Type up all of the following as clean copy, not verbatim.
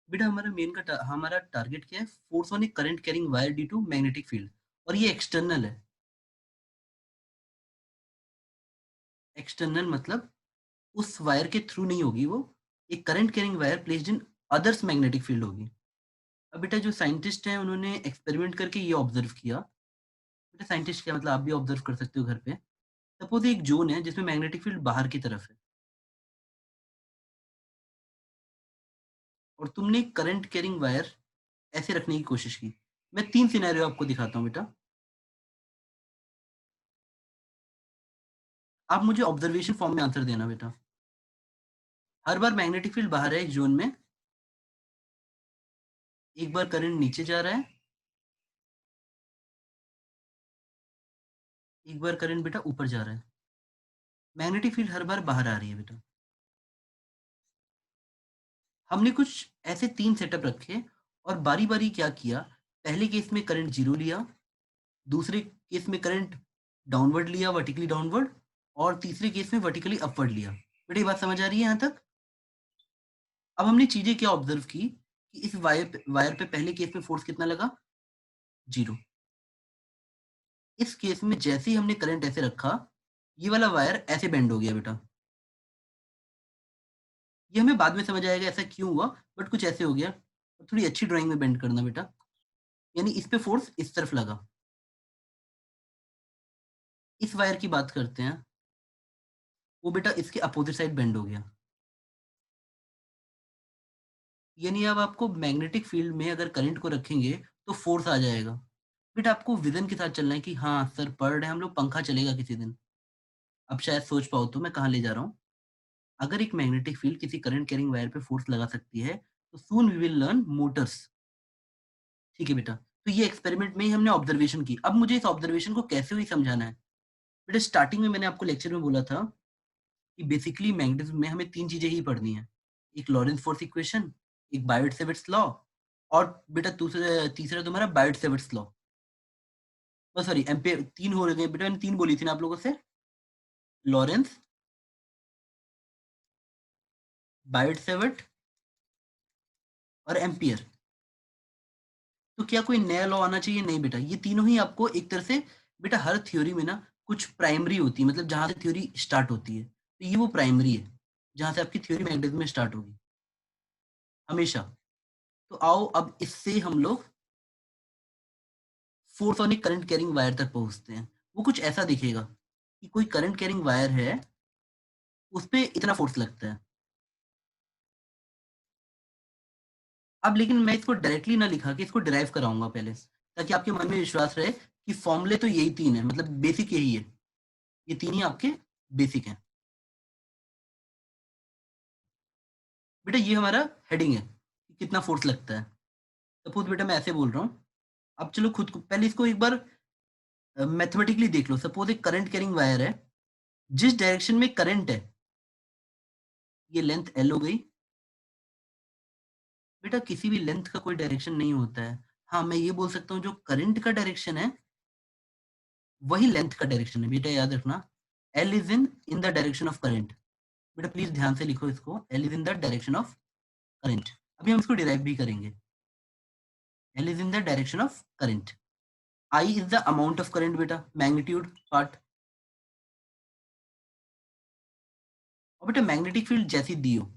बेटा हमारा टारगेट क्या है? Force on a current carrying wire due to magnetic field, और ये एक्सटर्नल है। एक्सटर्नल मतलब उस वायर के थ्रू नहीं होगी वो, एक current carrying wire placed in others magnetic field होगी। अब बेटा जो साइंटिस्ट हैं उन्होंने एक्सपेरिमेंट करके ये ऑब्जर्व किया। बेटा साइंटिस्ट क्या मतलब, आप भी ऑब्जर्व कर सकते हो घर पे। सपोज एक जोन है जिसमें मैग्नेटिक फील्ड बाहर की तरफ है, और तुमने करंट कैरिंग वायर ऐसे रखने की कोशिश की। मैं 3 सिनेरियो आपको दिखाता हूँ बेटा, आप मुझे ऑब्जर्वेशन फॉर्म में आंसर देना बेटा। हर बार मैग्नेटिक फील्ड बाहर है इस जोन में, एक बार करंट नीचे जा रहा है, एक बार करंट बेटा ऊपर जा रहा है। मैग्नेटिक फील्ड हर बार बाहर आ रही है बेटा। हमने कुछ ऐसे 3 सेटअप रखे और बारी-बारी क्या किया, पहले केस में करंट 0 लिया, दूसरे केस में करंट डाउनवर्ड लिया, वर्टिकली डाउनवर्ड, और तीसरे केस में वर्टिकली अपवर्ड लिया। बेटा ये बात समझ आ रही है यहाँ तक? अब हमने चीजें क्या ऑब्जर्व की कि इस वायर पे पहले केस में फोर्स कितना लगा? 0। इस केस में जैसे ही हमने करंट ऐसे रखा, ये वाला वायर ऐसे बेंड हो गया बेटा। ये हमें बाद में समझ आएगा ऐसा क्यों हुआ, बट कुछ ऐसे हो गया। थोड़ी अच्छी ड्राइंग में बेंड करना बेटा, यानी इस पे फोर्स इस तरफ लगा। इस वायर की बात करते हैं, वो बेटा इसके अपोजिट साइड बेंड हो गया। यानी अब आपको मैग्नेटिक फील्ड में अगर करंट को रखेंगे तो फोर्स आ जाएगा। बेटा आपको विजन के साथ चलना है कि हाँ सर पढ़ रहे हैं हम लोग, पंखा चलेगा किसी दिन। अब शायद सोच पाओ तो मैं कहाँ ले जा रहा हूँ। अगर एक मैग्नेटिक फील्ड किसी करंट कैरिंग वायर पे फोर्स लगा सकती है, तो soon we will learn motors. ठीक है बेटा, तो ये एक्सपेरिमेंट में ही हमने ऑब्जर्वेशन की। अब मुझे इस ऑब्जर्वेशन को कैसे हुई समझाना है। बेटा स्टार्टिंग में मैंने आपको लेक्चर में बोला था कि बेसिकली मैग्नेटिज्म में हमें 3 चीजें ही पढ़नी है, एक लॉरेंस फोर्स इक्वेशन, एक बायोट सेवर्ट्स लॉ, और बेटा दूसरा तीसरा तुम्हारा Biot Savart's law. Sorry ampere, 3 हो गए बेटा, मैंने 3 बोली थी ना आप लोगों से, लॉरेंस, बायोट सेवर्ट और एम्पियर। तो क्या कोई नया लॉ आना चाहिए? नहीं बेटा, ये तीनों ही आपको एक तरह से, बेटा हर थ्योरी में ना कुछ प्राइमरी होती है, मतलब जहां से थ्योरी स्टार्ट होती है, तो ये वो प्राइमरी है जहां से आपकी थ्योरी मैग्नेटिज्म में स्टार्ट होगी हमेशा। तो आओ अब इससे हम लोग force on a current carrying wire तक पहुंचते हैं। वो कुछ ऐसा दिखेगा कि कोई करंट कैरिंग वायर है, उस पे इतना फोर्स लगता है। अब लेकिन मैं इसको डायरेक्टली ना लिखा के इसको डिराइव कराऊंगा पहले, ताकि आपके मन में विश्वास रहे कि फॉर्मूले तो यही 3 है, मतलब बेसिक यही है, ये 3 ही आपके बेसिक हैं। बेटा ये हमारा हेडिंग है कि कितना फोर्स लगता है। सपोज बेटा मैं ऐसे बोल रहा हूँ, अब चलो खुद को पहले इसको एक बार मैथमेटिकली देख लो। सपोज एक करंट कैरिंग वायर है, जिस डायरेक्शन में करंट है, ये लेंथ एल हो गई। बेटा किसी भी लेंथ का कोई डायरेक्शन नहीं होता है। हाँ मैं ये बोल सकता हूँ जो करंट का डायरेक्शन है वही लेंथ का डायरेक्शन है। बेटा याद रखना, L is in the direction of current. बेटा प्लीज ध्यान से लिखो इसको, L is in the direction of current. अभी हम इसको डिराइव भी करेंगे। L is in the direction of current, I is the amount of current बेटा, मैग्नीट्यूड पार्ट। और बेटा मैग्नेटिक फील्ड जैसी दी हो,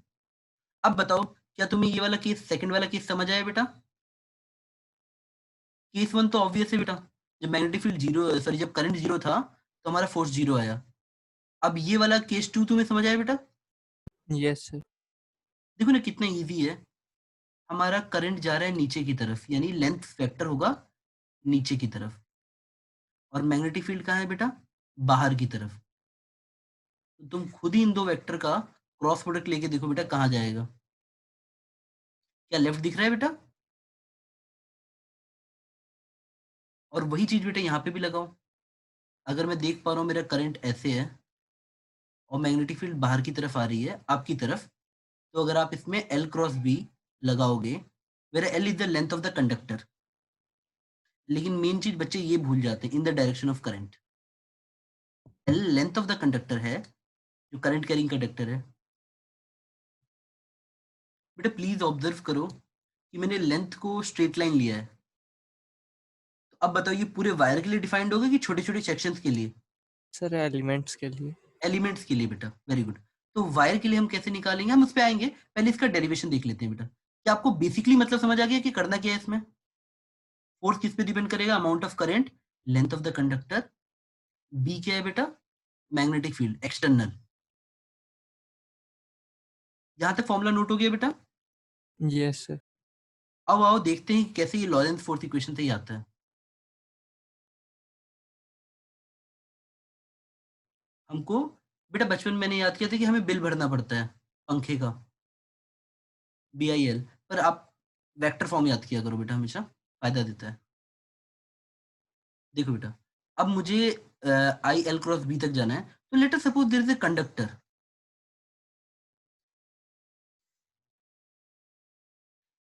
अब बताओ क्या तुम्हें ये वाला केस, सेकंड वाला केस समझ आया बेटा? केस वन तो ऑब्वियस है बेटा, जब मैग्नेटिक फील्ड जीरो, सॉरी जब करंट जीरो था तो हमारा फोर्स जीरो आया। अब ये वाला केस टू तुम्हें समझ आया बेटा? Yes sir. देखो ना कितना इजी है। हमारा करंट जा रहा है नीचे की तरफ, यानी लेंथ फैक्टर होगा नीचे की तरफ, और मैग्नेटिक फील्ड कहाँ है बेटा? बाहर की तरफ। तो तुम खुद ही इन दो वेक्टर का क्रॉस प्रोडक्ट लेके देखो बेटा कहाँ जाएगा। क्या लेफ्ट दिख रहा है बेटा? और वही चीज बेटा यहाँ पे भी लगाओ। अगर मैं देख पा रहा हूँ मेरा करंट ऐसे है और मैग्नेटिक फील्ड बाहर की तरफ आ रही है आपकी तरफ, तो अगर आप इसमें एल क्रॉस बी लगाओगे, where L is the length of the conductor. लेकिन मेन चीज बच्चे ये भूल जाते हैं, in the direction of current. L length of the conductor है, जो करंट कैरिंग कंडक्टर है। बेटा प्लीज ऑब्जर्व करो कि मैंने लेंथ को स्ट्रेट लाइन लिया है। तो अब बताओ ये पूरे वायर के लिए डिफाइंड होगा कि छोटे-छोटे सेक्शंस के लिए? सर एलिमेंट्स के लिए। एलिमेंट्स के लिए बेटा, वेरी गुड। तो वायर के लिए हम कैसे निकालेंगे? हम उस पे आएँगे, पहले इसका डेरिवेशन देख लेते हैं बेटा। क्या आपको बेसिकली मतलब समझ आ गया कि करना क्या है इसमें? फोर्स किस पे डिपेंड करेगा? Amount of current, length of the conductor, B क्या है बेटा? Magnetic field, external. यहाँ तक फॉर्मूला नोट हो गया बेटा? Yes sir. अब आओ देखते हैं कि कैसे ये लॉरेंथ फोर्स इक्वेशन से ही आता है। हमको बेटा बचपन में मैंने याद किया था कि हमें बिल भरना पड़ता है पंखे का, बीआईएल। पर आप वेक्टर फॉर्म याद किया करो बेटा, हमेशा फायदा देता है। देखो बेटा, अब मुझे आई एल क्रॉस बी तक जाना है, तो let us suppose there is a conductor.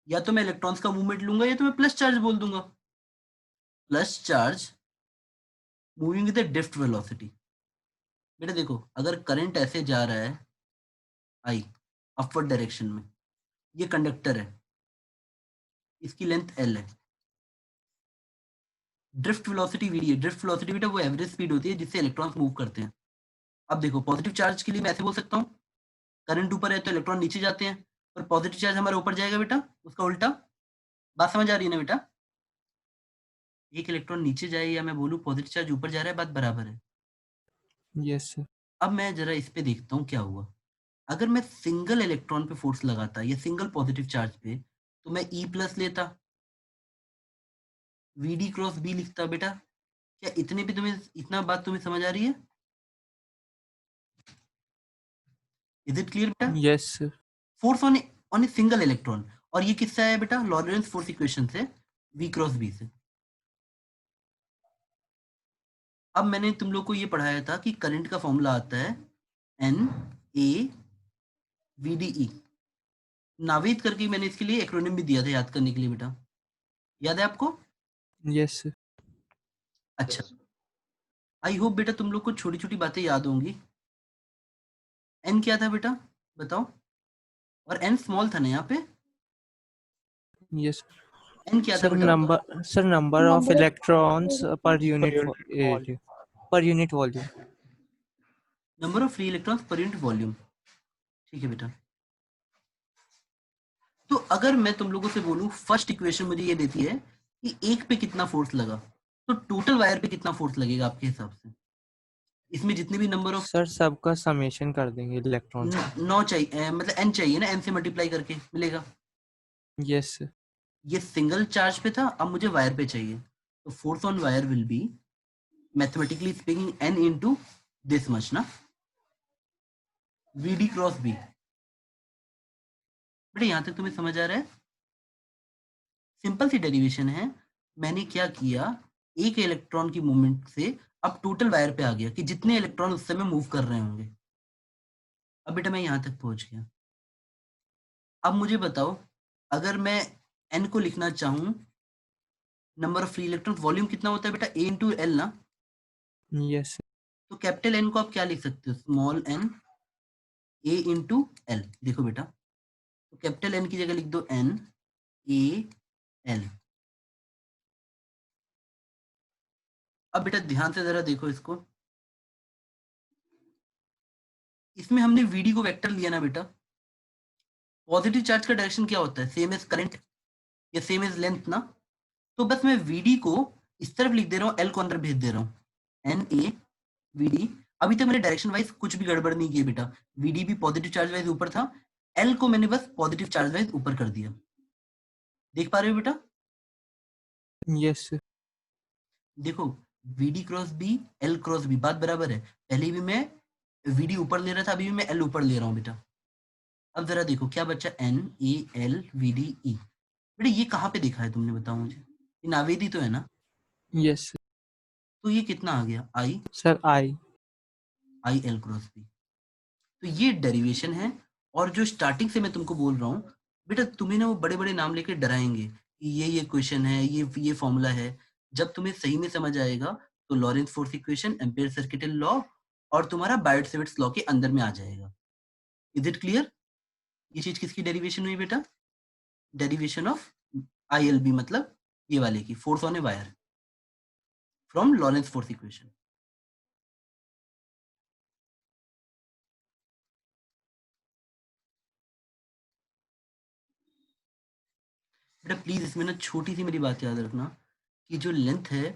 या तो मैं इलेक्ट्रॉन्स का मूवमेंट लूंगा या तो मैं प्लस चार्ज बोल दूंगा। Plus charge moving with the drift velocity. बेटा देखो, अगर करंट ऐसे जा रहा है आई अपवर्ड डायरेक्शन में, ये कंडक्टर है, इसकी लेंथ एल है, ड्रिफ्ट वेलोसिटी वी है। ड्रिफ्ट वेलोसिटी बेटा वो एवरेज स्पीड होती है जिससे इलेक्ट्रॉन्स मूव करते हैं। अब देखो पॉजिटिव चार्ज के लिए मैं ऐसे बोल सकता हूँ, करंट ऊपर है तो इलेक्ट्रॉन नीचे जाते हैं, और पॉजिटिव चार्ज हमारा ऊपर जाएगा बेटा, उसका उल्टा। बात समझ आ रही है ना बेटा? एक इलेक्ट्रॉन नीचे जाए या मैं बोलूँ पॉजिटिव चार्ज ऊपर जा रहा है, बात बराबर है। Yes sir. अब मैं जरा इस पे देखता हूँ क्या हुआ। अगर मैं सिंगल इलेक्ट्रॉन पे फोर्स लगाता या सिंगल पॉजिटिव चार्ज पे, तो मैं ई प्लस लेता, वी डी क्रॉस बी लिखता बेटा। क्या इतने पे तुम्हें इतना बात तुम्हें समझ आ रही है? इज इट क्लियर बेटा? Yes sir. Force on a single electron, और ये किससे आया बेटा? लॉरेंस फोर्स इक्वेशन से, वी क्रॉस बी से। अब मैंने तुम लोग को ये पढ़ाया था कि करंट का फॉर्मूला आता है N A V D E. नावेद करके मैंने इसके लिए एक्रोनिम भी दिया था याद करने के लिए बेटा, याद है आपको? Yes sir. अच्छा, आई होप बेटा तुम लोग को छोटी छोटी बातें याद होंगी। एन क्या था बेटा, बताओ? और एन स्मॉल था ना यहाँ पे? यस एन क्या था सर। बेटा? Number of electrons per unit per unit volume. Number of free electrons per unit volume. ठीक है बेटा। तो अगर मैं तुम लोगों से बोलूं, फर्स्ट इक्वेशन मुझे ये देती है कि एक पे कितना फोर्स लगा, तो टोटल वायर पे कितना फोर्स लगेगा आपके हिसाब से? इसमें जितने भी नंबर ऑफ सर सबका समेशन कर देंगे इलेक्ट्रॉन्स का। नौ चाहिए, मतलब एन चाहिए ना, एन से मल्टीप्लाई करके मिलेगा। Yes sir. ये सिंगल चार्ज पे था, अब मुझे वायर पे चाहिए, तो force on wire will be mathematically speaking N into this much ना, वी डी क्रॉस बी। बेटा यहां तक तुम्हें समझ आ रहा है? सिंपल सी डेरिवेशन है। मैंने क्या किया, एक इलेक्ट्रॉन की मूवमेंट से अब टोटल वायर पे आ गया कि जितने इलेक्ट्रॉन उस समय मूव कर रहे होंगे। अब बेटा मैं यहां तक पहुंच गया। अब मुझे बताओ, अगर मैं एन को लिखना चाहूं, number of free electron, volume कितना होता है बेटा? ए इंटू एल ना। Yes sir. तो कैपिटल एन को आप क्या लिख सकते हो? Small N A into L. देखो बेटा, तो कैपिटल एन की जगह लिख दो एन ए एल। अब बेटा ध्यान से जरा देखो इसको, इसमें हमने वीडी को वेक्टर लिया ना बेटा। पॉजिटिव चार्ज का डायरेक्शन क्या होता है? सेम एज करंट या सेम एज लेंथ ना। तो बस मैं वीडी को इस तरफ लिख दे रहा हूँ, एल को अंदर भेज दे रहा हूँ, एन ए वीडी। अभी तक मैंने डायरेक्शन वाइज कुछ भी गड़बड़ नहीं की बेटा, वीडी भी पॉजिटिव चार्ज वाइज ऊपर था, एल को मैंने बस पॉजिटिव चार्ज वाइज ऊपर कर दिया। देख पा रहे हो बेटा? Yes sir. देखो, V D cross B, L cross B, बात बराबर है। पहले भी मैं वीडी ऊपर ले रहा था, अभी भी मैं एल ऊपर ले रहा हूँ बेटा। अब जरा देखो क्या बच्चा, N A L V D E. बेटा ये कहाँ पे देखा है तुमने, बताओ मुझे? ये नावेदी तो है ना? Yes sir. तो ये कितना आ गया? I sir I. I L cross B. तो ये डेरिवेशन है। और जो स्टार्टिंग से मैं तुमको बोल रहा हूँ बेटा, तुम्हें ना वो बड़े बड़े नाम लेके डराएंगे कि ये क्वेश्चन है, ये फॉर्मूला है। जब तुम्हें सही में समझ आएगा तो Lawrence force equation, ampere circuital law और तुम्हारा बायोट सेवर्ट्स लॉ के अंदर में आ जाएगा। Is it clear? ये चीज किसकी डेरिवेशन हुई बेटा? डेरिवेशन ऑफ ILB, मतलब ये वाले की, force on a wire, from Lawrence force equation. बेटा प्लीज इसमें ना छोटी सी मेरी बात याद रखना कि जो लेंथ है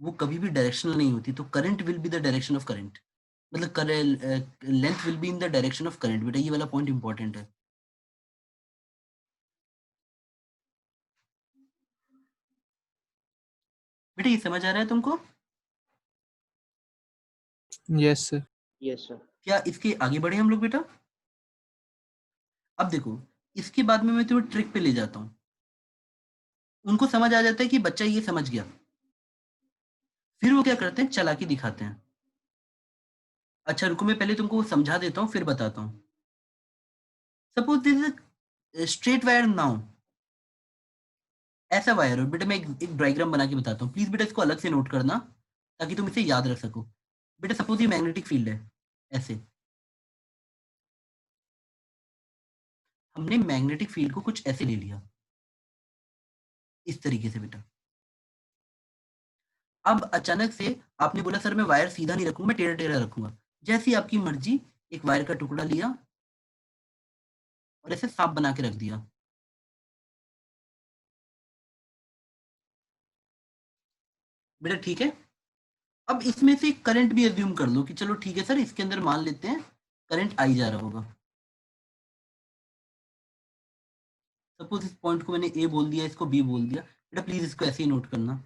वो कभी भी डायरेक्शनल नहीं होती, तो current will be the direction of current, मतलब length will be in the direction of current. बेटा ये वाला पॉइंट इंपॉर्टेंट है। बेटा ये समझ आ रहा है तुमको? Yes, sir. Yes, sir. क्या इसके आगे बढ़े हम लोग बेटा? अब देखो, इसके बाद में मैं तुम्हें ट्रिक पे ले जाता हूँ। उनको समझ आ जाता है कि बच्चा ये समझ गया, फिर वो क्या करते हैं, चालाकी दिखाते हैं। अच्छा रुको, मैं पहले तुमको समझा देता हूँ फिर बताता हूँ। Suppose this is straight wire now, ऐसा वायर हो बेटा, मैं एक डायग्राम बना के बताता हूँ, प्लीज बेटा इसको अलग से नोट करना ताकि तुम इसे याद रख सको। बेटा सपोज ये मैग्नेटिक फील्ड है, ऐसे हमने मैग्नेटिक फील्ड को कुछ ऐसे ले लिया, इस तरीके से बेटा। अब अचानक से आपने बोला सर मैं वायर सीधा नहीं रखूंगा, मैं टेढ़ा टेढ़ा रखूंगा। जैसी आपकी मर्जी, एक वायर का टुकड़ा लिया और ऐसे सांप बना के रख दिया। बेटा ठीक है, अब इसमें से करंट भी एज्यूम कर लो कि चलो ठीक है सर, इसके अंदर मान लेते हैं करंट आई जा रहा होगा। सपोज इस पॉइंट को मैंने ए बोल दिया, इसको बी बोल दिया। बेटा प्लीज इसको ऐसे ही नोट करना।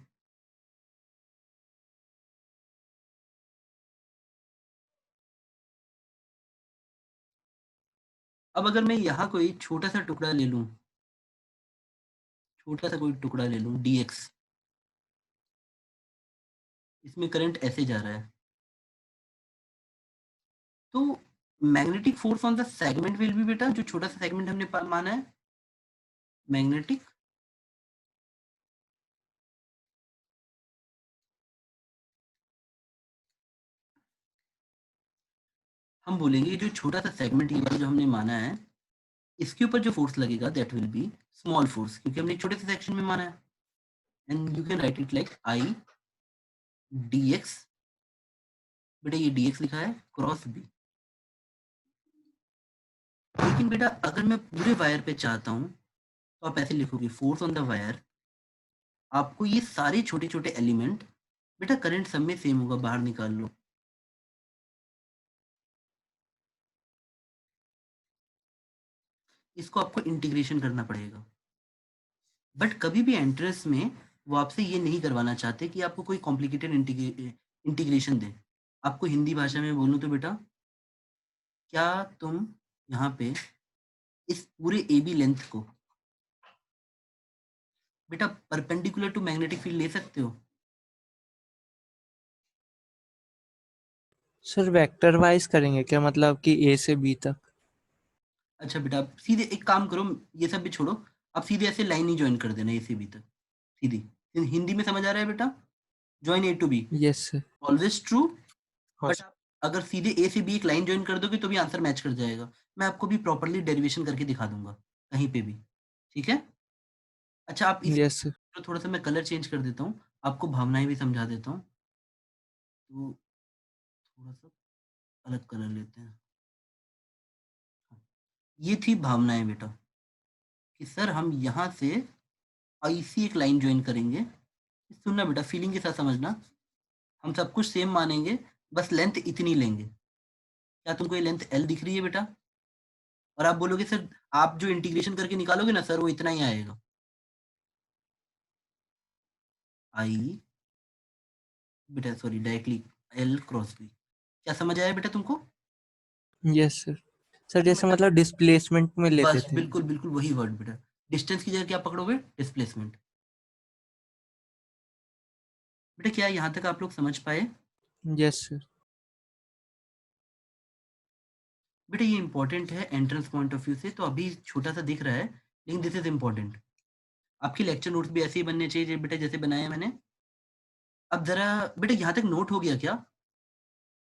अब अगर मैं यहाँ कोई छोटा सा टुकड़ा ले लूं, छोटा सा कोई टुकड़ा ले लूं dx, इसमें करंट ऐसे जा रहा है, तो magnetic force on the segment will be, बेटा जो छोटा सा सेगमेंट हमने माना है, मैग्नेटिक हम बोलेंगे जो छोटा सा सेगमेंट ये वाला जो हमने माना है, इसके ऊपर जो फोर्स लगेगा that will be small force, क्योंकि हमने छोटे से सेक्शन में माना है। And you can write it like I dx, बेटा ये dx लिखा है क्रॉस b। लेकिन बेटा अगर मैं पूरे वायर पे चाहता हूं तो आप ऐसे लिखोगे फोर्स ऑन द वायर, आपको ये सारे छोटे छोटे एलिमेंट, बेटा करंट सब में सेम होगा, बाहर निकाल लो। इसको आपको इंटीग्रेशन करना पड़ेगा, बट कभी भी एंट्रेंस में वो आपसे ये नहीं करवाना चाहते कि आपको कोई कॉम्प्लिकेटेड इंटीग्रेशन दे। आपको हिंदी भाषा में बोलूं तो बेटा, क्या तुम यहाँ पे इस पूरे ए बी लेंथ को बेटा परपेंडिकुलर टू मैग्नेटिक फील्ड ले सकते हो? सर वेक्टर वाइज करेंगे क्या, मतलब कि ए से बी तक? अच्छा बेटा आप सीधे एक काम करो, ये सब भी छोड़ो, आप सीधे ऐसे लाइन ही ज्वाइन कर देना ए से बी तक, सीधी। हिंदी में समझ आ रहा है बेटा? Join A to B, yes sir. Always true. हाँ बट सर। आप अगर सीधे ए से बी एक लाइन ज्वाइन कर दोगे तो भी आंसर मैच कर जाएगा। मैं आपको भी प्रॉपरली डेरिवेशन करके दिखा दूंगा कहीं पे भी, ठीक है? अच्छा आप इस यस सर। थोड़ा सा मैं कलर चेंज कर देता हूँ, आपको भावनाएं भी समझा देता हूँ। तो थोड़ा सा अलग कलर लेते हैं। ये थी भावनाएं बेटा, कि सर हम यहाँ से ऐसी एक लाइन ज्वाइन करेंगे। सुनना बेटा, फीलिंग के साथ समझना, हम सब कुछ सेम मानेंगे, बस लेंथ इतनी लेंगे। क्या तुमको ये लेंथ एल दिख रही है बेटा? और आप बोलोगे सर, आप जो इंटीग्रेशन करके निकालोगे ना सर वो इतना ही आएगा, आई बेटा sorry directly L cross B. क्या समझ आया बेटा तुमको? Yes sir. सर अब जैसे बेटा मतलब डिस्प्लेसमेंट में लेते बस थे। बिल्कुल बिल्कुल वही वर्ड बेटा, डिस्टेंस की जगह क्या पकड़ोगे, डिस्प्लेसमेंट। बेटा क्या यहाँ तक आप लोग समझ पाए? Yes sir. बेटा ये इंपॉर्टेंट है एंट्रेंस पॉइंट ऑफ व्यू से, तो अभी छोटा सा दिख रहा है लेकिन दिस इज इंपॉर्टेंट। आपके लेक्चर नोट्स भी ऐसे ही बनने चाहिए बेटा जैसे बनाए हैं मैंने। अब जरा बेटा यहाँ तक नोट हो गया क्या?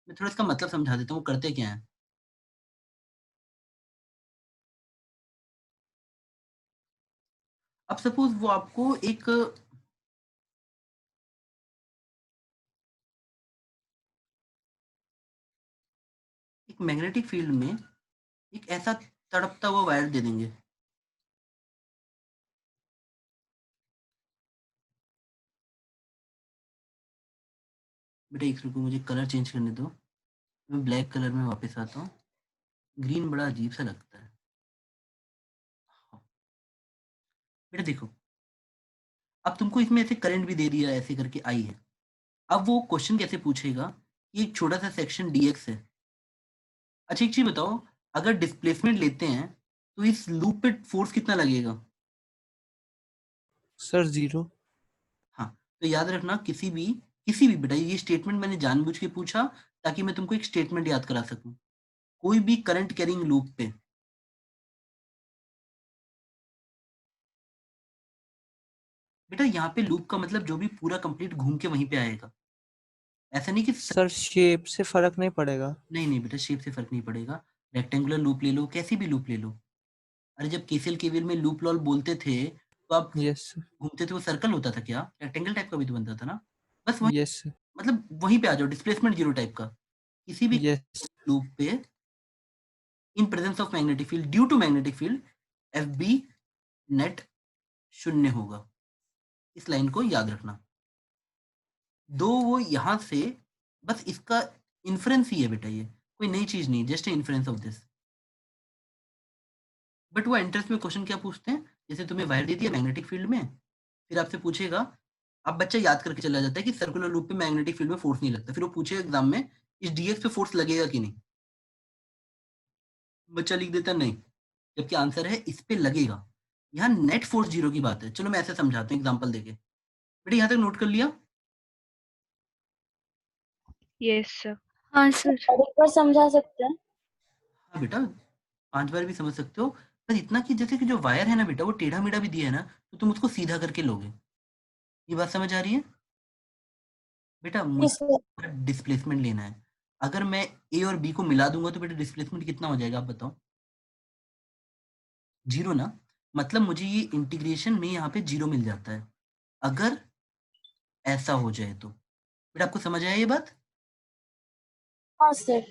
मैं थोड़ा इसका मतलब समझा देता हूँ करते क्या है। अब सपोज वो आपको एक मैग्नेटिक फील्ड में एक ऐसा तड़पता हुआ वायर दे देंगे। बेटा एक रुको, मुझे कलर चेंज करने दो, मैं ब्लैक कलर में वापस आता हूँ। ग्रीन बड़ा अजीब सा लगता है। हाँ, बेटा देखो, अब तुमको इसमें ऐसे करंट भी दे दिया है, ऐसे करके आई है। अब वो क्वेश्चन कैसे पूछेगा कि एक छोटा सा सेक्शन डीएक्स है। अच्छा एक चीज बताओ, अगर डिस्प्लेसमेंट लेते हैं तो इस लूप पे फोर्स कितना लगेगा? सर 0। हाँ, तो याद रखना, किसी भी बेटा, ये स्टेटमेंट मैंने जानबूझ के पूछा ताकि मैं तुमको एक स्टेटमेंट याद करा सकूं। कोई भी करंट कैरिंग लूप पे, बेटा यहाँ पे लूप का मतलब जो भी पूरा कंप्लीट घूम के वहीं पे आएगा। ऐसा नहीं कि सर शेप से फर्क नहीं पड़ेगा। नहीं नहीं बेटा, शेप से फर्क नहीं पड़ेगा। रेक्टेंगुलर लूप ले लो, कैसी भी लूप ले लो। अरे जब केसीएल केवीएल में लूप लॉल बोलते थे तो आप यस सर। घूमते थे, वो सर्कल होता था क्या? रेक्टेंगल टाइप का भी तो बनता था ना। बस वही, यस सर। मतलब वहीं पे आ जाओ, डिस्प्लेसमेंट जीरो टाइप का। किसी भी यस। लूप पे in presence of magnetic field due to magnetic field F B net शून्य होगा। इस लाइन को याद रखना। दो वो यहाँ से, बस इसका इन्फ्रेंस ही है बेटा, ये कोई नई चीज नहीं, just inference of this. But वो एंट्रेंस में क्वेश्चन क्या पूछते हैं, जैसे तुम्हें वायर दे दिया मैग्नेटिक फील्ड में, फिर आपसे पूछेगा, अब बच्चा याद करके चला जाता है कि सर्कुलर लूप पे मैग्नेटिक फील्ड में फोर्स नहीं लगता, फिर वो पूछेगा एग्जाम में इस डीएक्स पे फोर्स लगेगा कि नहीं। बच्चा लिख देता नहीं, जबकि आंसर है इस पे लगेगा। यहाँ नेट फोर्स जीरो की बात है। चलो मैं ऐसे समझाता हूँ एग्जाम्पल देके। बेटा यहाँ तक नोट कर लिया? Yes sir. हाँ सर। और एक बार समझा सकते हैं? हाँ बेटा, 5 बार भी समझ सकते हो। बस इतना कि जैसे कि जो वायर है ना बेटा, वो टेढ़ा मेढ़ा भी दिया है ना, तो तुम उसको सीधा करके लोगे। ये बात समझ आ रही है? बेटा जी मुझे सर। डिस्प्लेसमेंट लेना है। अगर मैं ए और बी को मिला दूंगा तो बेटा डिस्प्लेसमेंट कितना हो जाएगा, आप बताओ? जीरो ना। मतलब मुझे ये इंटीग्रेशन में यहाँ पे जीरो मिल जाता है अगर ऐसा हो जाए तो। बेटा आपको समझ आया ये बात? हाँ सर।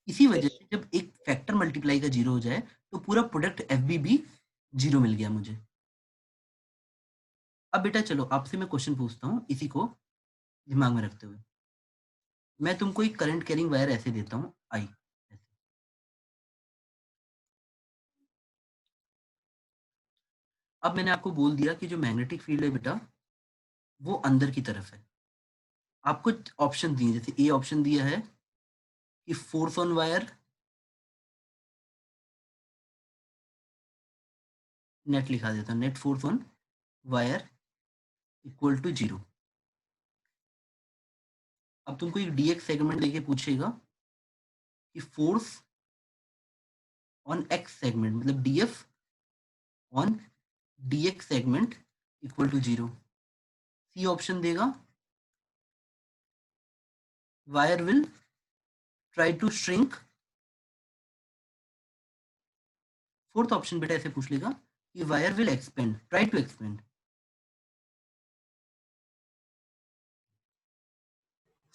इसी वजह से जब एक फैक्टर मल्टीप्लाई का जीरो हो जाए तो पूरा प्रोडक्ट एफ बी भी जीरो मिल गया मुझे। अब बेटा चलो आपसे मैं क्वेश्चन पूछता हूँ, इसी को दिमाग में रखते हुए। मैं तुमको एक करंट कैरिंग वायर ऐसे देता हूँ, आई ऐसे। अब मैंने आपको बोल दिया कि जो मैग्नेटिक फील्ड है बेटा, वो अंदर की तरफ है। आपको ऑप्शन दिए, जैसे ए ऑप्शन दिया है कि फोर्स ऑन वायर, नेट लिखा देता हूँ, net force on wire equal to zero. अब तुमको एक डीएक्स सेगमेंट लेके पूछेगा कि फोर्स ऑन एक्स सेगमेंट, मतलब DF on DX segment equal to zero. C option देगा, wire will try to shrink. Fourth option बेटा ऐसे पूछ लेगा कि wire will expand, try to expand.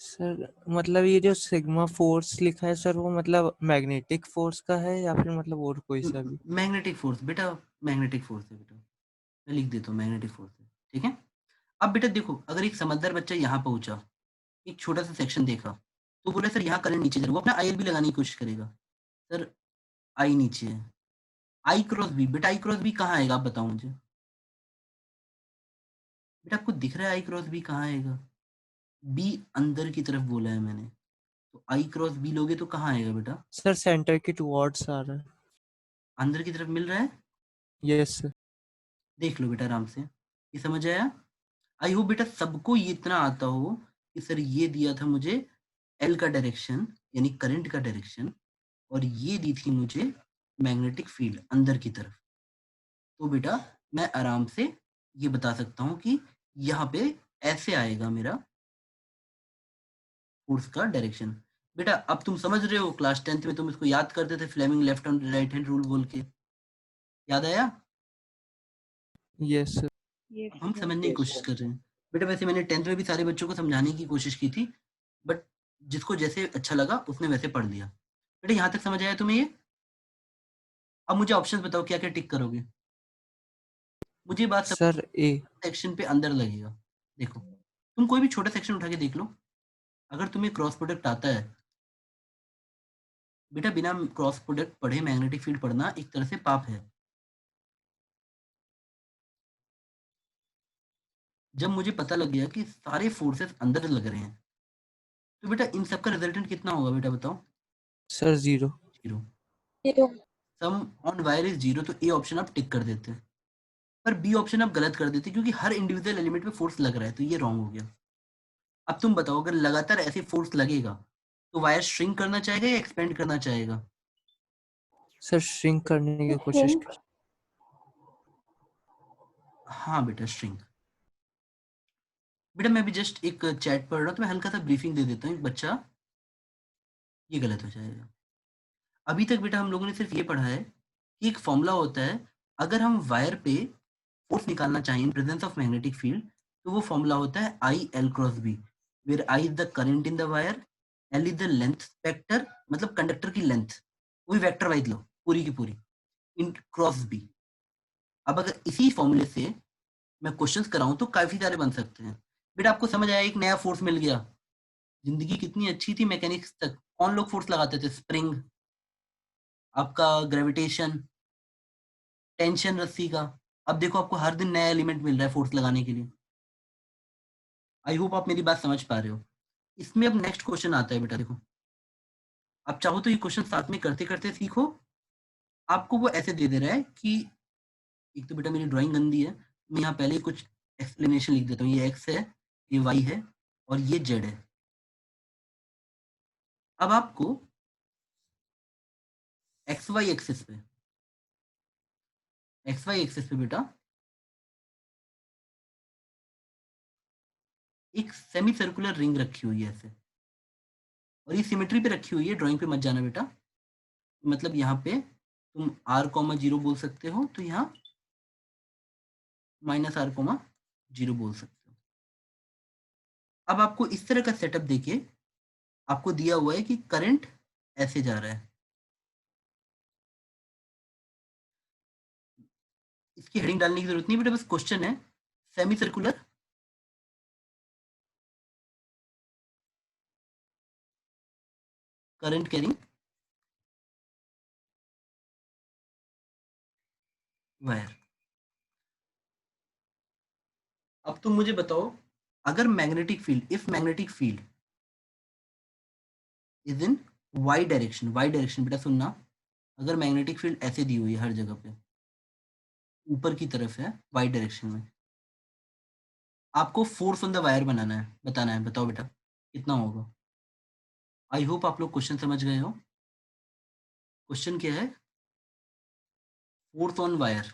Sir मतलब ये जो सिग्मा फोर्स लिखा है सर, वो मतलब मैग्नेटिक फोर्स का है या फिर मतलब और कोई सा भी? मैग्नेटिक फोर्स बेटा, मैग्नेटिक फोर्स है बेटा, मैं लिख देता हूँ मैग्नेटिक फोर्स है, ठीक है। अब बेटा देखो, अगर एक समझदार बच्चा यहाँ पहुंचा, एक छोटा सा सेक्शन देखा, तो बोला सर यहाँ करंट नीचे जा रहा है, वो अपना आई भी लगाने की कोशिश करेगा। सर आई नीचे है, आई क्रॉस बी, बेटा आई क्रॉस बी कहाँ आएगा, आप बताओ मुझे। बेटा आपको दिख रहा है आई क्रॉस बी कहाँ आएगा? बी अंदर की तरफ बोला है मैंने, तो आई क्रॉस बी लोगे तो कहाँ आएगा बेटा? सर सेंटर के टुवर्ड्स आ रहा है। अंदर की तरफ मिल रहा है। Yes sir. देख लो बेटा आराम से, ये समझ आया? आई होप बेटा सबको ये इतना आता हो कि सर ये दिया था मुझे एल का डायरेक्शन, यानी करंट का डायरेक्शन, और ये दी थी मुझे मैग्नेटिक फील्ड अंदर की तरफ। तो बेटा मैं आराम से ये बता सकता हूँ कि यहाँ पे ऐसे आएगा मेरा फोर्स का डायरेक्शन। बेटा अब तुम समझ रहे हो, क्लास 10th में तुम इसको याद करते थे, Fleming left and right hand rule बोल के, याद आया? Yes sir. Yes, हम sir. समझने की कोशिश कर रहे हैं। बेटा वैसे मैंने 10th में भी सारे बच्चों को समझाने की कोशिश की थी, बट जिसको जैसे अच्छा लगा उसने वैसे पढ़ लिया। बेटा यहाँ तक समझ आया तुम्हें ये? अब मुझे ऑप्शंस बताओ क्या-क्या टिक करोगे? मुझे ये बात सब सर ए। सेक्शन पे अंदर लगेगा। देखो, तुम कोई भी छोटा सेक्शन उठा के देख लो, अगर तुम्हें क्रॉस प्रोडक्ट आता है, बेटा बिना क्रॉस प्रोडक्ट पढ़े मैग्नेटिक फील्ड पढ़ना एक तरह से पाप है। जब मुझे पता लग गया कि सारे फोर्सेस अंदर लग रहे हैं, तो बेटा इन सब का रिजल्टेंट कितना होगा बेटा बताओ? Sir 0। 0। 0 sum on wire is 0, तो ए ऑप्शन आप टिक कर देते हैं। पर बी ऑप्शन आप गलत कर देते क्योंकि हर इंडिविजुअल एलिमेंट पे फोर्स लग रहा है, तो ये रॉन्ग हो गया। अब तुम बताओ अगर लगातार ऐसे फोर्स लगेगा, तो वायर श्रिंक करना चाहेगा या एक्सपेंड करना चाहेगा? सर श्रिंक करने की कोशिश shrink कर। हाँ बेटा श्रिंक। बेटा मैं भी जस्ट एक चैट पढ़ रहा हूँ, तो मैं हल्का सा ब्रीफिंग दे देता हूँ। एक बच्चा, ये गलत हो जाएगा। अभी तक बेटा हम लोगों ने सिर्फ ये पढ़ा है कि एक फॉर्मूला होता है, अगर हम वायर पे फोर्स निकालना चाहें in presence of magnetic field, तो वो फॉर्मूला होता है I L cross B, where I is the current in the wire, L is the length vector, मतलब कंडक्टर की लेंथ, वही वेक्टर वाइज लो पूरी की पूरी, इन क्रॉस बी। अब अगर इसी फॉर्मूले से मैं क्वेश्चंस कराऊं तो काफी सारे बन सकते हैं। बेटा आपको समझ आया, एक नया फोर्स मिल गया। जिंदगी कितनी अच्छी थी मैकेनिक्स तक, कौन लोग फोर्स लगाते थे? स्प्रिंग, आपका ग्रेविटेशन, टेंशन रस्सी का। अब देखो आपको हर दिन नया एलिमेंट मिल रहा है फोर्स लगाने के लिए। आई होप आप मेरी बात समझ पा रहे हो। इसमें अब नेक्स्ट क्वेश्चन आता है बेटा, देखो आप चाहो तो ये क्वेश्चन साथ में करते करते सीखो। आपको वो ऐसे दे दे रहा है कि एक तो बेटा मेरी ड्राइंग गंदी है, मैं यहाँ पहले ही कुछ एक्सप्लेनेशन लिख देता हूँ। ये एक्स है, ये वाई है और ये जेड है। अब आपको एक्स वाई एक्सिस पे, एक्स वाई एक्सिस पे बेटा एक सेमी सर्कुलर रिंग रखी हुई है ऐसे, और ये सिमेट्री पे रखी हुई है। ड्राइंग पे मत जाना बेटा। मतलब यहाँ पे तुम आर कॉमा जीरो बोल सकते हो, तो यहाँ माइनस आर कॉमा जीरो बोल सकते हो। अब आपको इस तरह का सेटअप देके आपको दिया हुआ है कि करंट ऐसे जा रहा है। इसकी हेडिंग डालने की जरूरत नहीं बेटा, बस क्वेश्चन है semi circular current carrying wire. अब तुम मुझे बताओ, अगर magnetic field, if magnetic field is in y direction, y direction बेटा सुनना, अगर मैग्नेटिक फील्ड ऐसे दी हुई है हर जगह पे, ऊपर की तरफ है वाई डायरेक्शन में, आपको फोर्स ऑन द वायर बनाना है, बताना है। बताओ बेटा कितना होगा? आई होप आप लोग क्वेश्चन समझ गए हो। क्वेश्चन क्या है? Force on wire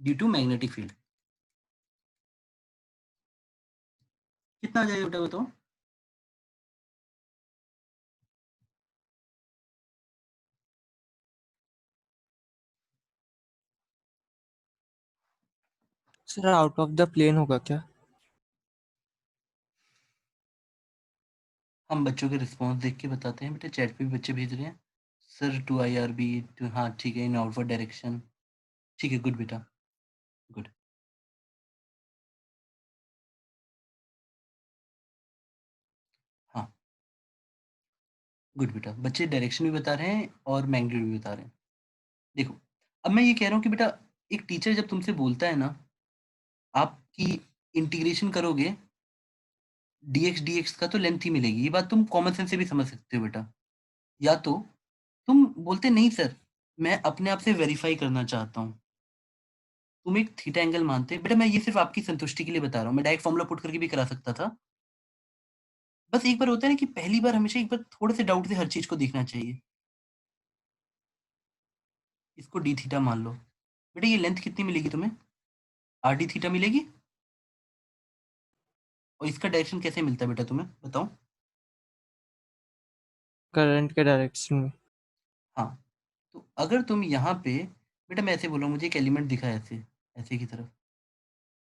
due to magnetic field कितना आ जाएगा बेटा बताओ? Sir out of the plane होगा क्या? हम बच्चों के रिस्पॉन्स देख के बताते हैं बेटा। चैट पे भी बच्चे भेज रहे हैं sir two I R B two, हाँ ठीक है, इन आउटवर्ड डायरेक्शन। ठीक है, गुड बेटा, गुड। हाँ गुड बेटा, बच्चे डायरेक्शन भी बता रहे हैं और मैग्नीट्यूड भी बता रहे हैं। देखो अब मैं ये कह रहा हूँ कि बेटा एक टीचर जब तुमसे बोलता है ना, आपकी इंटीग्रेशन करोगे डीएक्स डीएक्स का तो लेंथ ही मिलेगी, ये बात तुम कॉमन सेंस से भी समझ सकते हो बेटा। या तो तुम बोलते नहीं सर मैं अपने आप से वेरीफाई करना चाहता हूँ, तुम एक थीटा एंगल मानते। बेटा मैं ये सिर्फ आपकी संतुष्टि के लिए बता रहा हूँ, मैं डायरेक्ट फॉर्मूला पुट करके भी करा सकता था। बस एक बार होता है ना कि पहली बार हमेशा एक बार थोड़े से डाउट से हर चीज को देखना चाहिए। इसको डी थीटा मान लो। बेटा ये लेंथ कितनी मिलेगी तुम्हें? आर डी थीटा मिलेगी। और इसका डायरेक्शन कैसे मिलता है बेटा तुम्हें बताओ? करंट के डायरेक्शन में। हाँ, तो अगर तुम यहाँ पे, बेटा मैं ऐसे बोल रहा हूँ, मुझे एक एलिमेंट दिखा है ऐसे, ऐसे की तरफ।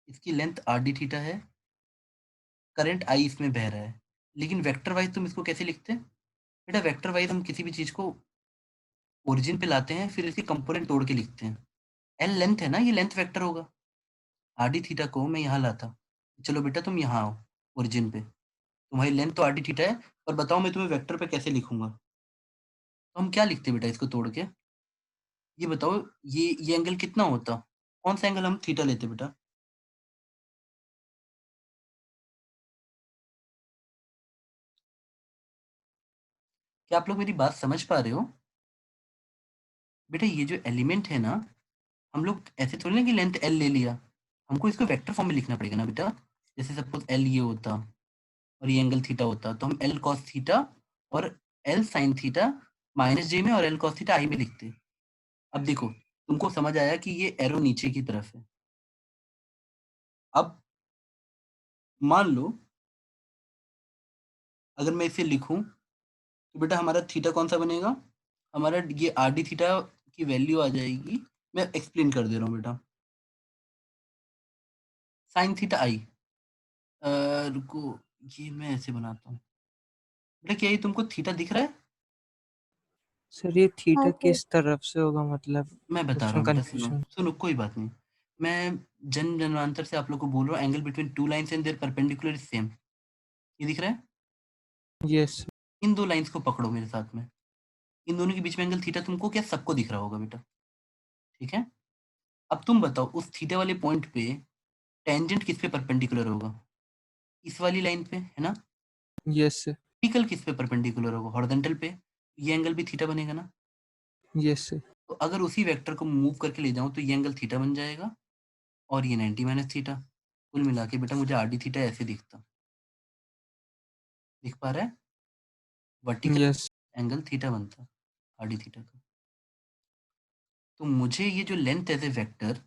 इसकी लेंथ आर डी थीटा है, करंट आई इसमें बह रहा है। लेकिन वेक्टर वाइज तुम इसको कैसे लिखते हैं? बेटा वेक्टर वाइज हम किसी भी चीज़ को ओरिजिन पे लाते हैं, फिर इसके कंपोनेंट तोड़ के लिखते हैं। एल लेंथ है ना, ये लेंथ वेक्टर होगा। आर डी थीटा को मैं यहाँ लाता, चलो बेटा तुम यहाँ आओ ओरिजिन पे, तुम्हारी लेंथ तो आर डी थीटा है, पर बताओ मैं तुम्हें वेक्टर पे कैसे लिखूंगा? तो हम क्या लिखते बेटा इसको तोड़ के? ये बताओ, ये एंगल कितना होता? कौन सा एंगल हम थीटा लेते बेटा? क्या आप लोग मेरी बात समझ पा रहे हो? बेटा ये जो एलिमेंट है ना, हम लोग ऐसे थोड़ी ना कि लेंथ एल ले लिया, हमको इसको वेक्टर फॉर्म में लिखना पड़ेगा ना बेटा। जैसे सपोज एल ये होता और ये एंगल थीटा होता, तो हम एल कॉस थीटा और एल साइन थीटा माइनस जे में और एल कॉस थीटा आई में लिखते। अब देखो, तुमको समझ आया कि ये एरो नीचे की तरफ है। अब मान लो अगर मैं इसे लिखूं, तो बेटा हमारा थीटा कौन सा बनेगा? हमारा ये आर डी थीटा की वैल्यू आ जाएगी, मैं एक्सप्लेन कर दे रहा हूँ बेटा। साइन थीटा आई, रुको, ये मैं ऐसे बनाता हूँ। बेटा क्या ये तुमको थीटा दिख रहा है? सर ये थीटा हाँ सर। किस तरफ से होगा, मतलब मैं बता रहा उसमें हूँ बेटा, सुनो कंफ्यूजन। सुनो, कोई बात नहीं। मैं जन्मांतर से आप लोग को बोल रहा हूँ, angle between two lines and their perpendicular is same. ये दिख रहा है? यस। इन दो लाइन्स को पकड़ो मेरे साथ में, इन दोनों के बीच में एंगल थीटा तुमको क्या सबको दिख रहा होगा बेटा? ठीक है। अब तुम बताओ उस थीटा वाले पॉइंट पे टेंजेंट किस पे परपेंडिकुलर होगा? इस वाली लाइन पे है ना। Yes sir. वर्टिकल किस पे परपेंडिकुलर होगा? हॉरिजॉन्टल पे। ये एंगल भी थीटा बनेगा ना। Yes sir. तो अगर उसी वेक्टर को मूव करके ले जाऊं तो ये एंगल थीटा बन जाएगा और ये 90 माइनस थीटा। कुल मिला के बेटा मुझे आर डी थीटा ऐसे दिखता, दिख पा रहा है? Vertical yes. एंगल थीटा बनता आर डी थीटा का। तो मुझे ये जो लेंथ एज ए वेक्टर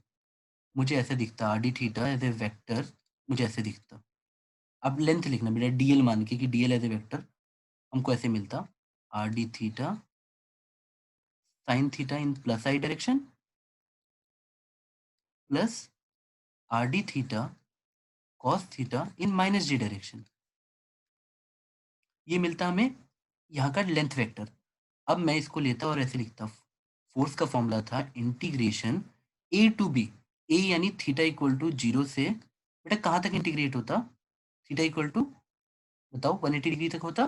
मुझे ऐसे दिखता, R D theta as a vector मुझे ऐसे दिखता। अब लेंथ लिखना बेटा डीएल मान के, कि डीएल एज ए वेक्टर हमको ऐसे मिलता, R D theta sine theta in plus I direction plus R D theta cos theta in minus G direction. ये मिलता हमें यहाँ का लेंथ वेक्टर। अब मैं इसको लेता और ऐसे लिखता, फोर्स का फॉर्मूला था इंटीग्रेशन ए टू बी, ए यानी थीटा इक्वल टू 0 से बेटा कहाँ तक इंटीग्रेट होता? थीटा इक्वल टू, बताओ, 180 डिग्री तक होता।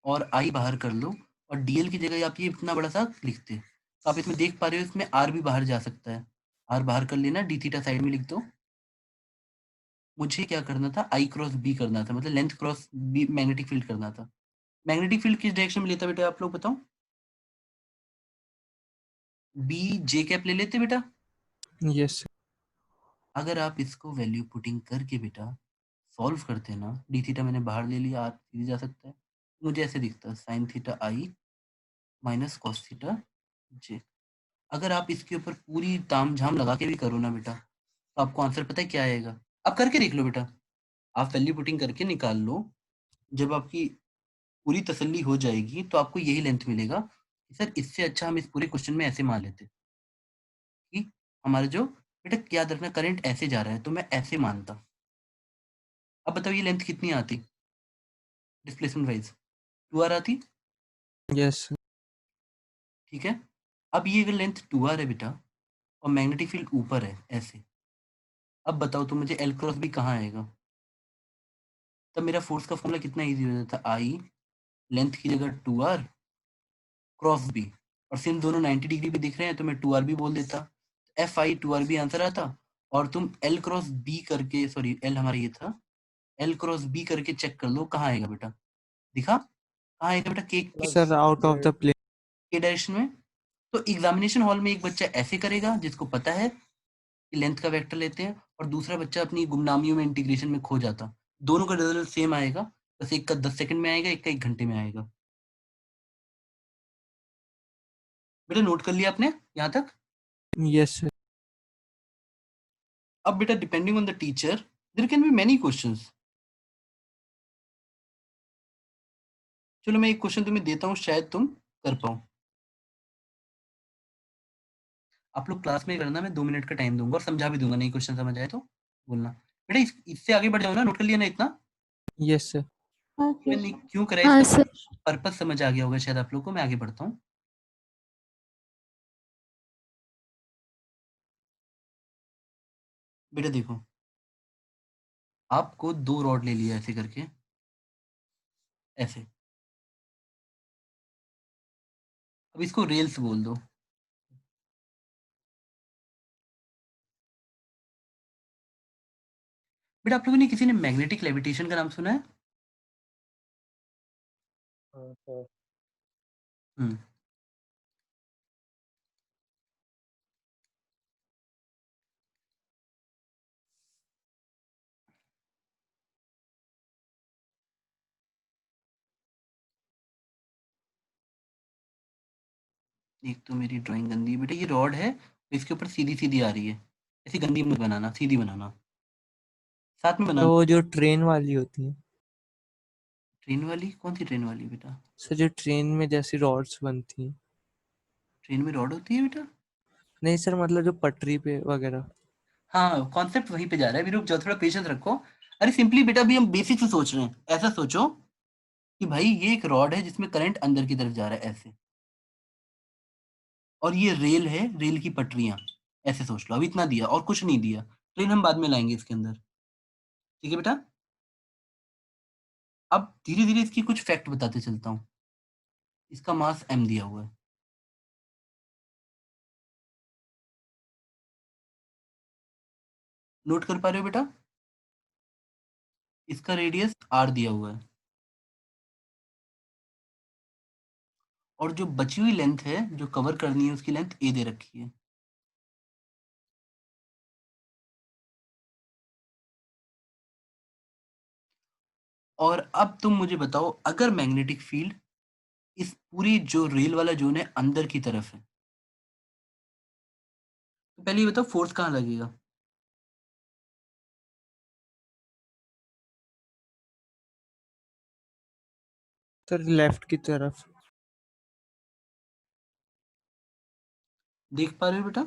और आई बाहर कर लो, और डीएल की जगह आप ये इतना बड़ा सा लिखते, तो आप इसमें देख पा रहे हो इसमें आर भी बाहर जा सकता है। आर बाहर कर लेना, डी थीटा साइड में लिख दो। मुझे क्या करना था? आई क्रॉस बी करना था, मतलब length cross B magnetic field करना था। मैग्नेटिक फील्ड किस डायरेक्शन में लेता बेटा, आप लोग बताओ? बी जे कैप ले लेते बेटा। Yes sir. अगर आप इसको वैल्यू पुटिंग करके बेटा सॉल्व करते ना, डी थीटा मैंने बाहर ले लिया, आर सीधे जा सकता है, मुझे ऐसे दिखता साइन थीटा आई माइनस कॉस थीटा जे। अगर आप इसके ऊपर पूरी तामझाम लगा के भी करो ना बेटा, तो आपको आंसर पता है क्या आएगा? आप करके देख लो बेटा, आप वैल्यू पुटिंग करके निकाल लो। जब आपकी पूरी तसल्ली हो जाएगी तो आपको यही लेंथ मिलेगा कि सर इससे अच्छा हम इस पूरे क्वेश्चन में ऐसे मान लेते कि हमारा जो, बेटा याद रखना, करंट ऐसे जा रहा है तो मैं ऐसे मानता। अब बताओ ये लेंथ कितनी आती डिस्प्लेसमेंट वाइज? 2r आती। Yes sir. ठीक है। अब ये अगर लेंथ 2r है बेटा और मैग्नेटिक फील्ड ऊपर है ऐसे, अब बताओ तो मुझे एल क्रॉस बी कहाँ आएगा? तब मेरा फोर्स का फॉर्मूला कितना ईजी हो जाता, आई लेंथ की जगह 2r क्रॉस बी, और सिंस दोनों 90 डिग्री पे दिख रहे हैं तो मैं 2r भी बोल देता, एफ आई 2r भी आंसर आता। और तुम एल क्रॉस बी करके, सॉरी एल हमारा ये था, एल क्रॉस बी करके चेक कर लो कहाँ आएगा बेटा? दिखा कहाँ आएगा बेटा? Sir out of the plane. के डायरेक्शन में। तो एग्जामिनेशन हॉल में एक बच्चा ऐसे करेगा जिसको पता है कि लेंथ का वेक्टर लेते हैं, और दूसरा बच्चा अपनी गुमनामियों में इंटीग्रेशन में खो जाता। दोनों का रिजल्ट सेम आएगा, बस एक का 10 सेकंड में आएगा, एक का 1 घंटे में आएगा। बेटा नोट कर लिया आपने यहाँ तक? Yes sir. अब बेटा depending on the teacher there can be many questions. चलो मैं एक क्वेश्चन तुम्हें देता हूँ, शायद तुम कर पाओ। आप लोग क्लास में करना, मैं 2 मिनट का टाइम दूँगा और समझा भी दूँगा, नहीं क्वेश्चन समझ आए तो बोलना। बेटा इससे आगे बढ़ जाओ ना, नोट कर लिया ना इतना? Yes sir. हाँ मैंने सर। क्यों करा हाँ इसका सर। पर्पस समझ आ गया होगा शायद आप लोग को, मैं आगे बढ़ता हूँ। बेटा देखो, आपको 2 रॉड ले लिया ऐसे करके, ऐसे। अब इसको रेल्स बोल दो। बेटा आप लोगों ने किसी ने मैग्नेटिक लेविटेशन का नाम सुना है? हाँ सर। हुँ। एक तो मेरी ड्राइंग गंदी है बेटा, ये रॉड है, इसके ऊपर सीधी-सीधी आ रही है। ऐसी गंदी मत बनाना, सीधी बनाना। साथ में तो बनाना। वो जो ट्रेन वाली होती है ट्रेन वाली? कौन-सी ट्रेन वाली बेटा? सर, जो ट्रेन में जैसी रॉड्स बनती हैं। ट्रेन में रॉड होती है बेटा? नहीं सर, मतलब जो पटरी पे वगैरह। हाँ, कॉन्सेप्ट वहीं पे जा रहा है, अभी रुक जाओ, थोड़ा पेशेंस रखो। अरे सिंपली बेटा अभी हम बेसिक से सोच रहे हैं। ऐसा सोचो कि भाई ये एक रॉड है जिसमें करंट अंदर की तरफ जा रहा है ऐसे, और ये रेल है, रेल की पटरियाँ, ऐसे सोच लो। अभी इतना दिया और कुछ नहीं दिया। ट्रेन हम बाद में लाएँगे इसके अंदर। ठीक है बेटा? अब धीरे-धीरे इसकी कुछ फैक्ट बताते चलता हूँ। इसका मास m दिया हुआ है। नोट कर पा रहे हो बेटा? इसका रेडियस r दिया हुआ है। और जो बची हुई लेंथ है, जो कवर करनी है उसकी लेंथ a दे रखी है। और अब तुम मुझे बताओ, अगर मैग्नेटिक फील्ड इस पूरी जो रेल वाला ज़ोन है अंदर की तरफ है, तो पहले ये बताओ फ़ोर्स कहाँ लगेगा? सर लेफ्ट की तरफ। देख पा रहे हो बेटा?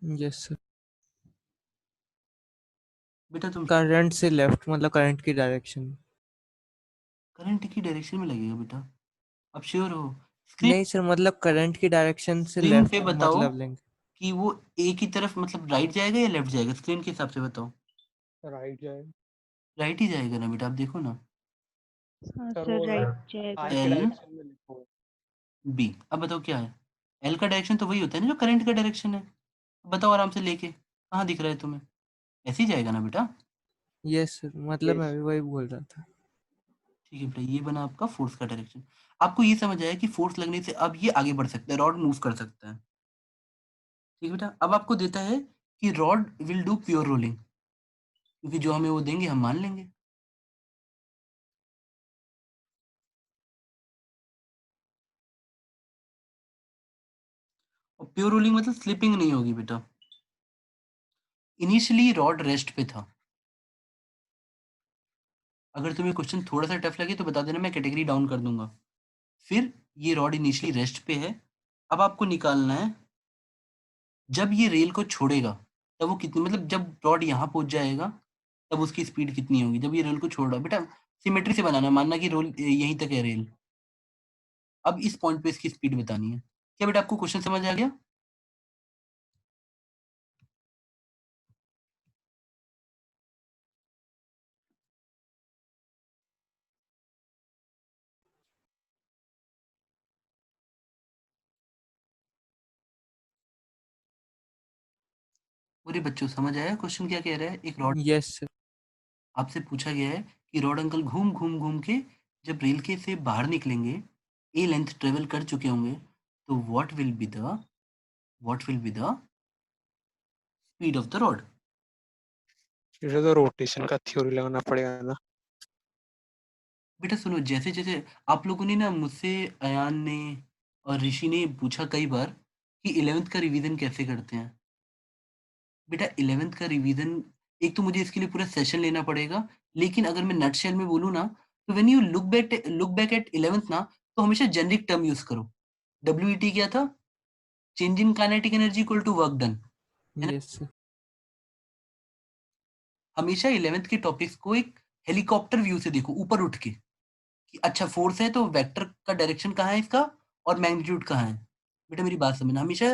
Yes sir. बेटा तुम करंट से लेफ्ट, मतलब करंट की डायरेक्शन। करंट की डायरेक्शन में लगेगा बेटा? आप श्योर हो? स्क्रीन नहीं सर, मतलब करंट की डायरेक्शन से स्क्रीन पे लेफ्ट बताओ मतलब लेंगे। कि वो ए की तरफ मतलब राइट जाएगा या लेफ्ट जाएगा? स्क्रीन के हिसाब से बताओ। राइट जाए। राइट ही जाएगा ना बेटा, आप देखो ना। हाँ सर सर, वो राइट जाएगा। आई के एल डायरेक्शन में लिखो। बी। अब बताओ क्या है? एल का डायरेक्शन तो वही होता है ना जो करंट का डायरेक्शन है। बताओ आराम से लेके, कहाँ दिख रहा है तुम्हें? ऐसे ही जाएगा ना बेटा? यस सर, मतलब यस। मैं भी वही बोल रहा था। ठीक है बेटा, ये बना आपका फोर्स का डायरेक्शन। आपको ये समझ आया कि फोर्स लगने से अब ये आगे बढ़ सकता है, रॉड मूव कर सकता है। ठीक है बेटा, अब आपको देता है कि rod will do pure rolling, क्योंकि जो हमें वो देंगे हम मान लेंगे। और प्योर रोलिंग मतलब स्लिपिंग नहीं होगी बेटा। इनिशियली रॉड रेस्ट पे था। अगर तुम्हें क्वेश्चन थोड़ा सा टफ लगे तो बता देना, मैं कैटेगरी डाउन कर दूंगा। फिर ये रॉड इनिशियली रेस्ट पे है। अब आपको निकालना है जब ये रेल को छोड़ेगा तब वो कितनी, मतलब जब रॉड यहाँ पहुंच जाएगा तब उसकी स्पीड कितनी होगी जब ये रेल को छोड़ रहा है। बेटा सिमेट्री से बनाना, मानना कि रोल यहीं तक है रेल। अब इस पॉइंट पे इसकी स्पीड बतानी है। क्या बेटा आपको क्वेश्चन समझ आ गया? पूरे बच्चों समझ आया क्वेश्चन क्या कह रहा है? एक रॉड यस सर। आपसे पूछा गया है कि रॉड अंकल घूम घूम घूम के जब रेल के से बाहर निकलेंगे, ए लेंथ ट्रेवल कर चुके होंगे, तो what will be the speed of the rod? इसे तो रोटेशन का थ्योरी लगाना पड़ेगा ना। बेटा सुनो, जैसे जैसे आप लोगों ने ना मुझसे, अयान ने और ऋषि ने पूछा कई बार कि 11th का रिवीजन कैसे करते हैं। बेटा 11th का रिवीजन, एक तो मुझे इसके लिए पूरा सेशन लेना पड़ेगा, लेकिन अगर मैं नटशेल में बोलूँ ना, तो when you look back at 11th ना, तो हमेशा जेनरिक टर्म यूज़ करो। डब्ल्यूईटी क्या था? Change in kinetic energy equal to work done. Yes sir. हमेशा 11th के टॉपिक्स को एक हेलीकॉप्टर व्यू से देखो, ऊपर उठ के, कि अच्छा फोर्स है तो वेक्टर का डायरेक्शन कहाँ है इसका और मैग्नीट्यूड कहाँ है। बेटा मेरी बात समझना, हमेशा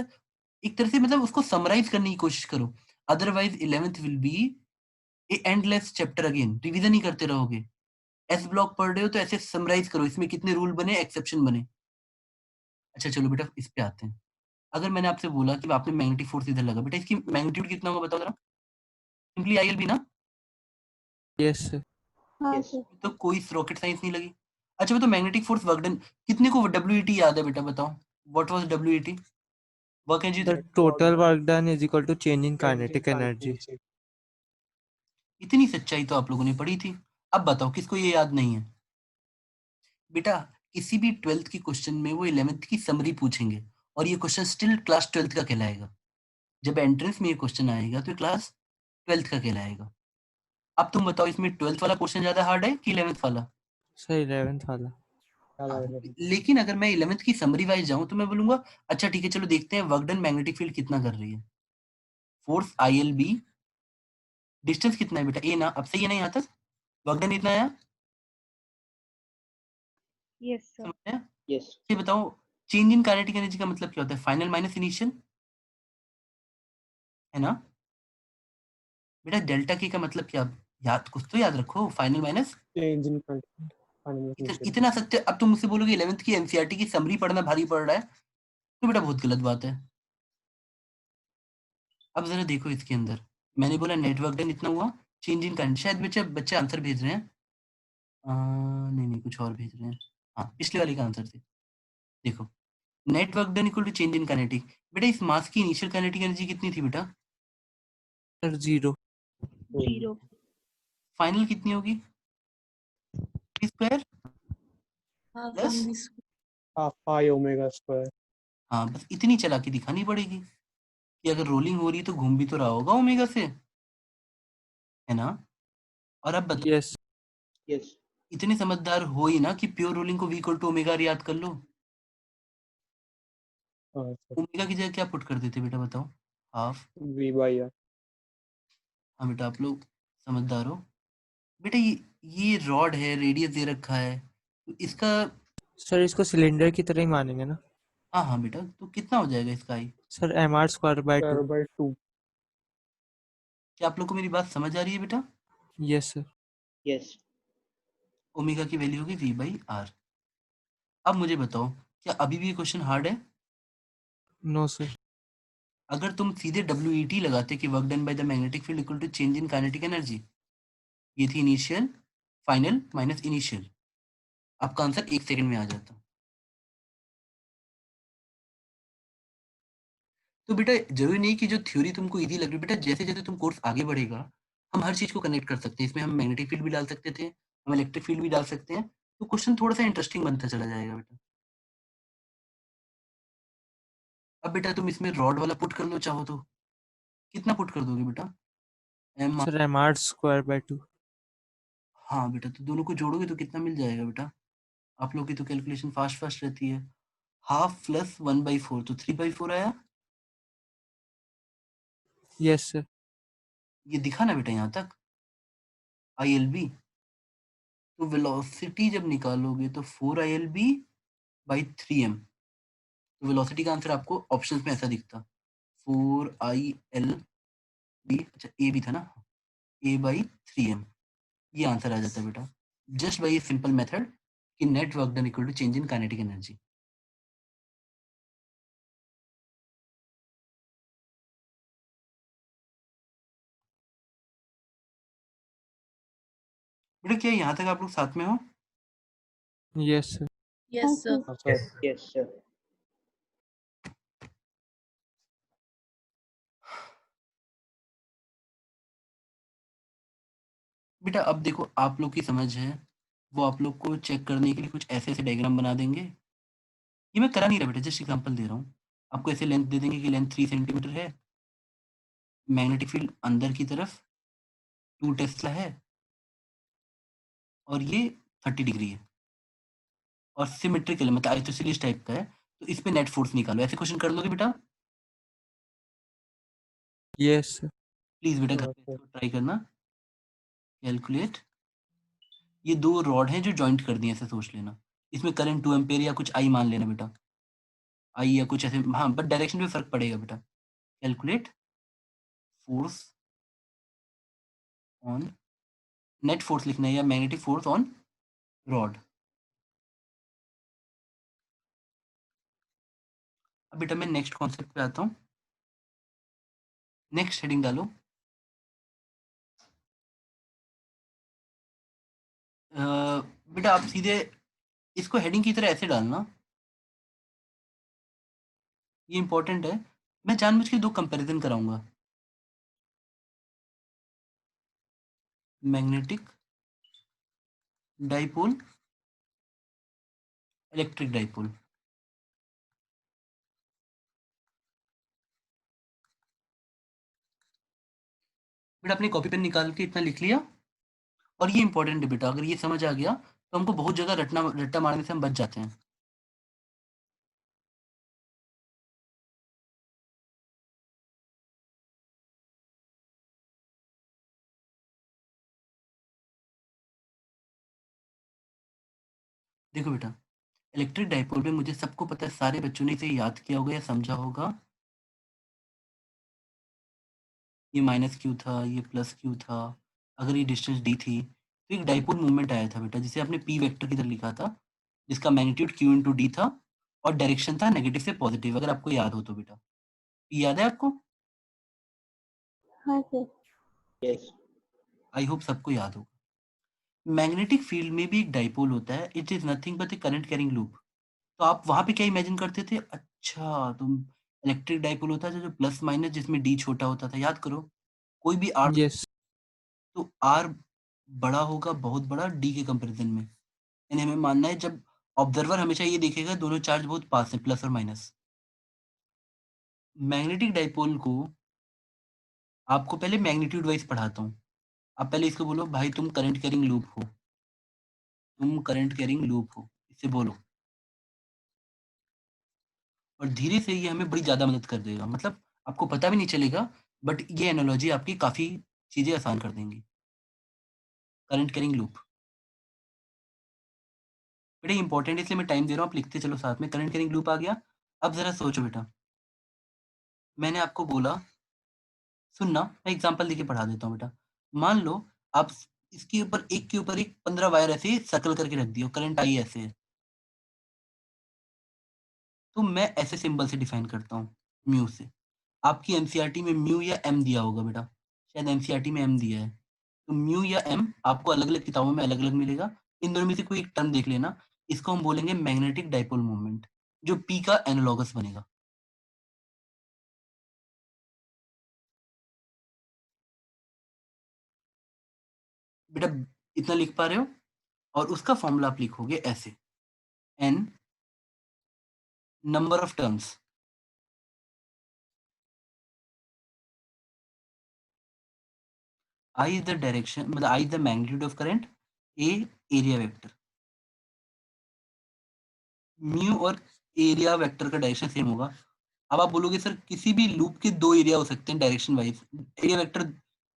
एक तरह से मतलब उसको समराइज करने की कोशिश करो, otherwise 11th will be a endless chapter, again revision ही करते रहोगे। एस ब्लॉक पढ़ रहे हो तो ऐसे समराइज करो, इसमें कितने रूल बने, एक्सेप्शन बने। अच्छा चलो बेटा इस पे आते हैं। अगर मैंने आपसे बोला कि आपने मैग्नेटिक फोर्स इधर लगा, बेटा इसकी मैग्नीट्यूड कितना होगा बताओ जरा, सिंपली आई एल बी ना, यस सर। हाँ यस सर। तो कोई रॉकेट साइंस नहीं लगी। अच्छा बताओ मैग्नेटिक फोर्स वर्क डन कितने को WET याद है बेटा, बताओ what was WET, work energy. Sir total work done is equal to change in kinetic energy. इतनी सच्चाई तो आप लोगों ने पढ़ी थी, अब बताओ किसको ये याद नहीं है। बेटा किसी भी 12th की क्वेश्चन में वो 11th की समरी पूछेंगे, और ये क्वेश्चन स्टिल क्लास 12th का कहलाएगा। जब एंट्रेंस में ये क्वेश्चन आएगा तो क्लास 12th का कहलाएगा। अब तुम बताओ इसमें 12th वाला क्वेश्चन ज्यादा हार्ड है कि 11th वाला। सर 11th वाला। हाँ, लेकिन अगर मैं 11th की समरी वाइज जाऊं तो मैं बोलूंगा अच्छा ठीक है चलो देखते हैं वर्क डन मैग्नेटिक फील्ड कितना कर रही है, फोर्स ILB, डिस्टेंस कितना है बेटा ए ना, अब सही है ना यहाँ तक, वर्क डन इतना आया, Yes, sir. समझ आया? यस ये बताओ चेंज इन काइनेटिक एनर्जी का मतलब क्या होता है, फाइनल माइनस इनिशियल, है ना बेटा। डेल्टा के का मतलब क्या, याद कुछ तो याद रखो, final minus. Change in continuous इतना सत्य, अब तुम मुझसे बोलोगे 11th की एनसीईआरटी की समरी पढ़ना भारी पड़ रहा है, तो बेटा बहुत गलत बात है। अब जरा देखो इसके अंदर, मैंने बोला नेटवर्क डन इतना हुआ, चेंज इन काइनेटिक, शायद बच्चे बच्चे आंसर भेज रहे हैं, नहीं नहीं कुछ और भेज रहे हैं, हाँ पिछले वाले का आंसर थे। देखो net work done equal to change in kinetic, बेटा इस मास की इनिशियल काइनेटिक एनर्जी कितनी थी बेटा, सर 0। 0. फाइनल कितनी होगी, p स्क्वायर प्लस, हाफ पाई ओमेगा स्क्वायर। हाँ बस इतनी चालाकी दिखानी पड़ेगी कि अगर रोलिंग हो रही है तो घूम भी तो रहा होगा ओमेगा से, है ना। और अब बताओ यस। यस इतने समझदार हो ही ना कि प्योर रोलिंग को v इक्वल टू ओमेगा याद कर लो, हाँ सर ओमेगा की जगह क्या पुट कर देते बेटा बताओ, हाफ। V/R। हाँ बेटा आप लोग समझदार हो। बेटा ये रॉड है, रेडियस दे रखा है, तो इसका, सर इसको सिलेंडर की तरह ही मानेंगे ना। हाँ हाँ बेटा तो कितना हो जाएगा इसका आई, सर mr²/2। R/2। क्या आप लोग को मेरी बात समझ आ रही है बेटा। Yes sir. यस ओमेगा की वैल्यू होगी V/R। अब मुझे बताओ क्या अभी भी ये क्वेश्चन हार्ड है, नो सर। अगर तुम सीधे WET लगाते कि work done by the magnetic field equal to change in kinetic energy, ये थी इनिशियल फाइनल माइनस इनिशियल, आपका आंसर 1 सेकंड में आ जाता। तो बेटा जरूरी नहीं कि जो थ्योरी तुमको इजी लग रही है, बेटा जैसे जैसे तुम कोर्स आगे बढ़ेगा हम हर चीज को कनेक्ट कर सकते हैं, इसमें हम मैग्नेटिक फील्ड भी डाल सकते थे, हम इलेक्ट्रिक फील्ड भी डाल सकते हैं, तो क्वेश्चन थोड़ा सा इंटरेस्टिंग बनता चला जाएगा बेटा। अब बेटा तुम इसमें रॉड वाला पुट कर लो चाहो तो, कितना पुट कर दोगे बेटा, एम, सर mr²/2। हाँ बेटा तो दोनों को जोड़ोगे तो कितना मिल जाएगा बेटा, आप लोग की तो कैलकुलेशन फास्ट फास्ट रहती है, हाफ प्लस 1/4 तो 3/4 आया। Yes sir. ये दिखा ना बेटा यहाँ तक ILB, तो वेलोसिटी जब निकालोगे तो 4ILB/3m, तो वेलोसिटी का आंसर आपको ऑप्शंस में ऐसा दिखता 4ILB, अच्छा ए भी था ना, A/3m, ये आंसर आ जाता बेटा जस्ट बाई सिंपल मेथड कि net work done equal to change in kinetic energy. बेटा क्या यहाँ तक आप लोग साथ में हो, यस सर। हाँ सर। हाँ सर यस सर। बेटा अब देखो आप लोग की समझ है, वो आप लोग को चेक करने के लिए कुछ ऐसे ऐसे डायग्राम बना देंगे, ये मैं करा नहीं रहा बेटा जस्ट एग्जांपल दे रहा हूँ, आपको ऐसे लेंथ दे देंगे कि लेंथ 3 सेंटीमीटर है, मैग्नेटिक फील्ड अंदर की तरफ 2 टेस्ला है, और ये 30 डिग्री है, और सिमेट्रिकल मतलब आइसोसेलेस टाइप का है, तो इस पे नेट फोर्स निकालो, ऐसे क्वेश्चन कर लोगे बेटा। Yes sir. प्लीज बेटा घर पे इसको ट्राई करना। कैलकुलेट। ये 2 रॉड हैं जो जॉइंट कर दिए, ऐसे सोच लेना। इसमें करंट 2 एम्पेयर या कुछ आई मान लेना बेटा, आई या कुछ ऐसे, हाँ बट डायरेक्शन में फर्क पड़ेगा बेटा। Calculate force on, net force लिखना है या मैग्नेटिक फोर्स ऑन रॉड। अब बेटा मैं नेक्स्ट कॉन्सेप्ट पे आता हूँ। नेक्स्ट हेडिंग डालो। बेटा आप सीधे इसको हेडिंग की तरह ऐसे डालना, ये इंपॉर्टेंट है। मैं जानबूझ के 2 कंपैरिजन कराऊंगा, मैग्नेटिक डाइपोल, इलेक्ट्रिक डाइपोल। बेटा अपनी कॉपी पेन निकाल के इतना लिख लिया। और ये इंपॉर्टेंट है बेटा, अगर ये समझ आ गया तो हमको बहुत जगह रट्टा मारने से हम बच जाते हैं। देखो बेटा, इलेक्ट्रिक डाइपोल में मुझे सबको पता है, सारे बच्चों ने इसे याद किया होगा या समझा होगा। ये माइनस क्यू था, ये प्लस क्यू था। अगर ये डिस्टेंस डी थी तो एक डाइपोल मूवमेंट आया था बेटा, जिसे आपने पी वेक्टर की तरह लिखा था, जिसका मैग्नीट्यूड क्यू इंटू डी था और डायरेक्शन था नेगेटिव से पॉजिटिव, अगर आपको याद हो तो बेटा। ये याद है आपको? हाँ सर। यस। आई होप सबको याद हो। मैग्नेटिक फील्ड में भी एक डाइपोल होता है, it is nothing but A current carrying loop. तो आप वहां पे क्या इमेजिन करते थे? अच्छा, तुम इलेक्ट्रिक डाइपोल होता था जो प्लस माइनस, जिसमें डी छोटा होता था, याद करो। कोई भी आर, यस। तो आर बड़ा होगा, बहुत बड़ा, डी के कंपैरिजन में। यानी हमें मानना है, जब ऑब्जर्वर हमेशा ये देखेगा दोनों चार्ज बहुत पास है, प्लस और माइनस। मैग्नेटिक डाइपोल को आपको पहले मैग्नीट्यूड वाइज पढ़ाता हूँ। आप पहले इसको बोलो, भाई तुम करंट कैरिंग लूप हो, तुम करंट कैरिंग लूप हो, इसे बोलो। और धीरे से ये हमें बड़ी ज़्यादा मदद कर देगा, मतलब आपको पता भी नहीं चलेगा, बट ये एनालॉजी आपकी काफ़ी चीज़ें आसान कर देंगी। करंट कैरिंग लूप बेटा इंपॉर्टेंट है, इसलिए मैं टाइम दे रहा हूँ, आप लिखते चलो साथ में। करंट कैरिंग लूप आ गया। अब ज़रा सोचो बेटा, मैंने आपको बोला, सुनना, मैं एग्जांपल देके पढ़ा देता हूँ बेटा। मान लो आप इसके ऊपर एक के ऊपर एक 15 वायर ऐसे सर्कल करके रख दियो, करंट आई ऐसे है। तो मैं ऐसे सिंबल से डिफाइन करता हूँ, म्यू से। आपकी एनसीईआरटी में म्यू या एम दिया होगा बेटा, शायद एनसीईआरटी में एम दिया है। तो म्यू या एम आपको अलग-अलग किताबों में अलग-अलग मिलेगा। इन दोनों में से कोई एक टर्म देख लेना। इसको हम बोलेंगे मैग्नेटिक डाइपोल मोमेंट, जो पी का एनालॉगस बनेगा। बेटा इतना लिख पा रहे हो? और उसका फॉर्मूला आप लिखोगे ऐसे, N number of terms, I is the direction, मतलब I is the magnitude of current, A area vector. Mu और एरिया वेक्टर का डायरेक्शन सेम होगा। अब आप बोलोगे सर किसी भी लूप के 2 एरिया हो सकते हैं direction wise, area vector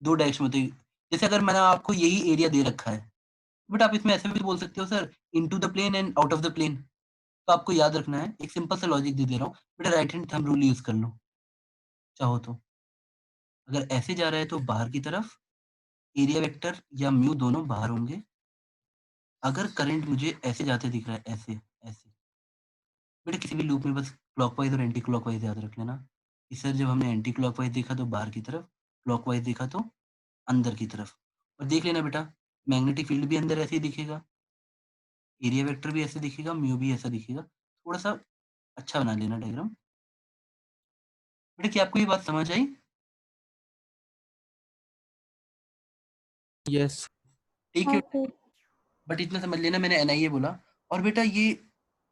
2 direction होते हैं। जैसे अगर मैंने आपको यही एरिया दे रखा है, बट आप इसमें ऐसे भी बोल सकते हो sir, into the plane and out of the plane. तो आपको याद रखना है, एक सिंपल सा लॉजिक दे रहा हूँ बेटा, right hand thumb rule use कर लो चाहो तो। अगर ऐसे जा रहा है तो बाहर की तरफ एरिया वेक्टर या म्यू दोनों बाहर होंगे। अगर करंट मुझे ऐसे जाते दिख रहा है, ऐसे ऐसे, बेटा किसी भी लूप में बस क्लॉकवाइज और एंटी क्लॉकवाइज याद रख लेना कि सर जब हमने एंटी क्लॉकवाइज देखा तो बाहर की तरफ, क्लॉकवाइज देखा तो अंदर की तरफ। और देख लेना बेटा, मैग्नेटिक फील्ड भी अंदर ऐसे ही दिखेगा, एरिया वेक्टर भी ऐसे दिखेगा, म्यू भी ऐसा दिखेगा। थोड़ा सा अच्छा बना लेना डायग्राम। बेटा क्या आपको ये बात समझ आई? यस। ठीक हाँ है, सर। बट इतना समझ लेना मैंने एनआईए बोला। और बेटा ये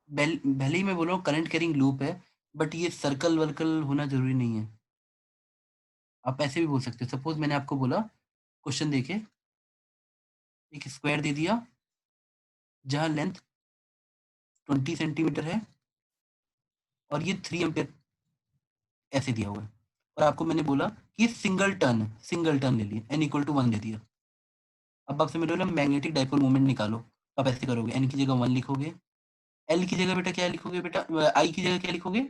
भले ही मैं बोल रहा हूँ करंट कैरिंग लूप है, बट ये सर्कल वर्कल होना जरूरी नहीं है। आप ऐसे भी बोल सकते हो। सपोज मैंने आपको बोला, क्वेश्चन देखे, एक स्क्वायर दे दिया जहां लेंथ 20 सेंटीमीटर है और ये 3 एम्पियर ऐसे दिया हुआ है। और आपको मैंने बोला कि सिंगल टर्न ले लिए, n इक्वल टू 1 दे दिया। अब आपसे मैं बोला मैग्नेटिक डाइपोल मोमेंट निकालो, तो आप ऐसे करोगे, n की जगह 1 लिखोगे, l की जगह बेटा क्या लिखोगे, बेटा i की जगह क्या लिखोगे,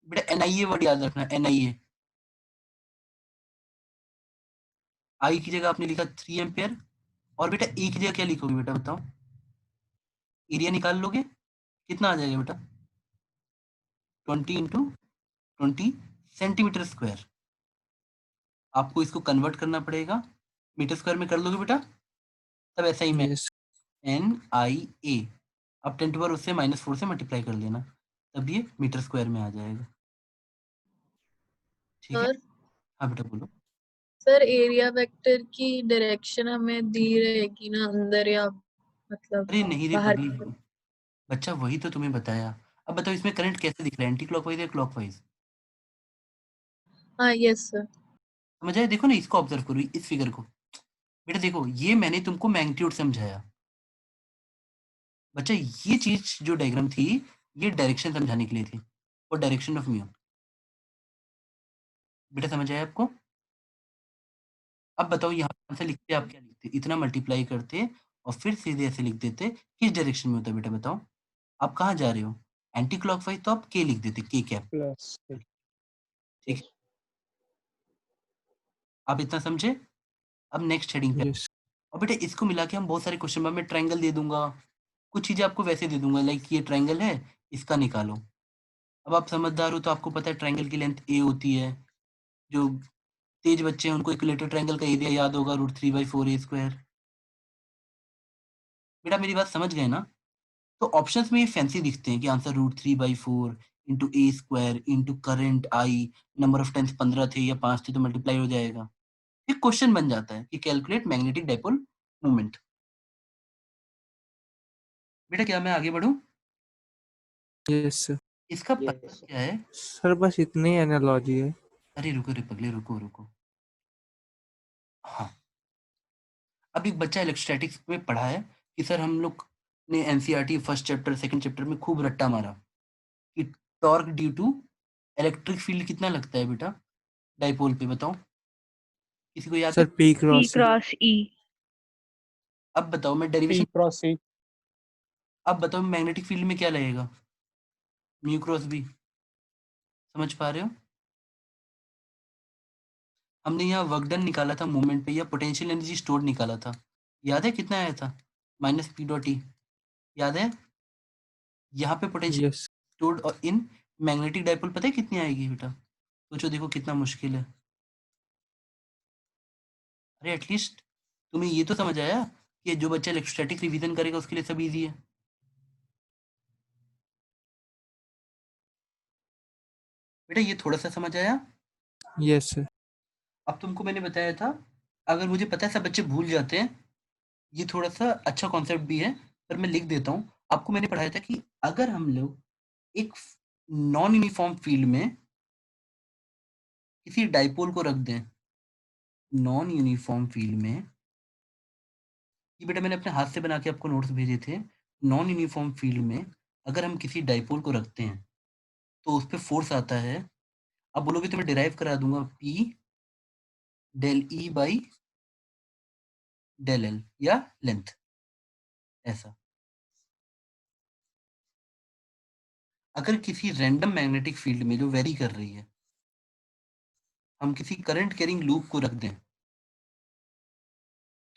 बेटा NIA वर्ड याद रखना, NIA। i की जगह आपने लिखा 3 एम्पियर, और बेटा a की जगह क्या लिखोगे, बेटा बताओ, एरिया निकाल लोगे, कितना आ जाएगा बेटा, 20 इंटू 20 सेंटीमीटर स्क्वायर। आपको इसको कन्वर्ट करना पड़ेगा, मीटर स्क्वायर में कर लोगे बेटा, तब ऐसा ही मैं यस NIA, अब 10 टू पावर उससे -4 से मल्टीप्लाई कर लेना, तब ये मीटर स्क्वायर में आ जाएगा। ठीक है, सर हाँ बेटा बोलो। सर एरिया वेक्टर की डायरेक्शन हमें दी रहेगी ना, अंदर या मतलब अरे नहीं रे बाहर पगली, की तरफ? बच्चा वही तो तुम्हें बताया। अब बताओ इसमें करंट कैसे दिख रहा है, एंटी क्लॉकवाइज या क्लॉकवाइज, हाँ यस सर। समझ आया? देखो ना, इसको ऑब्जर्व करो, इस फिगर को, बेटा देखो, ये मैंने तुमको मैग्नीट्यूड समझाया बच्चा, ये चीज जो डायग्राम थी, ये डायरेक्शन समझाने के लिए थी, और डायरेक्शन ऑफ म्यू, बेटा समझ आया आपको? अब बताओ यहाँ से लिखते आप क्या लिखते, इतना मल्टीप्लाई करते और फिर सीधे ऐसे लिख देते, किस डायरेक्शन में होता है बेटा बताओ, आप कहाँ जा रहे हो, एंटी क्लॉकवाइज, तो आप के लिख देते, के कैप। प्लस ठीक है, आप इतना समझे? अब नेक्स्ट हेडिंग पे, यस और बेटा इसको मिला के हम बहुत सारे क्वेश्चन में, मैं ट्रायंगल दे दूंगा, कुछ चीजें आपको वैसे दे दूंगा, लाइक ये ट्रायंगल है, इसका निकालो। अब आप समझदार हो तो आपको पता है ट्रायंगल की लेंथ ए होती है, जो तेज बच्चे हैं उनको इक्विलेटरल ट्रायंगल का एरिया याद होगा, √3/4a²। बेटा मेरी बात समझ गए ना? तो ऑप्शंस में ये फैंसी दिखते हैं कि answer √3/4 into a² into current I, number of times 15 थे या 5 थे तो मल्टीप्लाई हो जाएगा। एक क्वेश्चन बन जाता है कि कैलकुलेट मैग्नेटिक डाइपोल मोमेंट। बेटा क्या मैं आगे बढ़ूं? यस इसका पर्पस क्या है? सर, बस इतनी एनालॉजी है। अरे रुको रे पगले, रुको रुको। हाँ, अब एक बच्चा इलेक्ट्रोस्टैटिक्स में पढ़ा है कि सर हम लोग ने NCERT first chapter second chapter में खूब रट्टा मारा कि torque due to electric field कितना लगता है बेटा डाइपोल पे, बताओ किसी को याद है? Sir P P cross cross E. अब बताओ मैं P डेरिवेशन, क्रॉस C। अब बताओ मैग्नेटिक फील्ड में क्या लगेगा, म्यू क्रॉस बी, समझ पा रहे हो? हमने यहाँ वर्क डन निकाला था मूवमेंट पे, या पोटेंशियल एनर्जी स्टोर्ड निकाला था, याद है कितना आया था, -P.E, याद है? यहाँ पे पोटेंशियल यस स्टोर्ड और इन मैग्नेटिक डाइपोल पता है कितनी आएगी बेटा, सोचो देखो कितना मुश्किल है। अरे एटलीस्ट तुम्हें ये तो समझ आया कि जो बच्चा इलेक्ट्रोस्टैटिक रिवीजन करेगा उसके लिए सब इजी है। बेटा ये थोड़ा सा समझ आया? यस सर अब तुमको मैंने बताया था, अगर मुझे पता है सब बच्चे भूल जाते हैं, ये थोड़ा सा अच्छा कॉन्सेप्ट भी है, पर मैं लिख देता हूँ। आपको मैंने पढ़ाया था कि अगर हम लोग एक नॉन यूनिफॉर्म फील्ड में किसी डाइपोल को रख दें, नॉन यूनिफॉर्म फील्ड में, ये बेटा मैंने अपने हाथ से बना के आपको नोट्स भेजे थे, नॉन यूनिफॉर्म फील्ड में अगर हम किसी डाइपोल को रखते हैं तो उस पर फोर्स आता है, अब बोलोगे तो मैं डिराइव करा दूंगा, P del E by del L, या लेंथ, ऐसा। अगर किसी रैंडम मैग्नेटिक फील्ड में जो वेरी कर रही है, हम किसी करंट कैरिंग लूप को रख दें,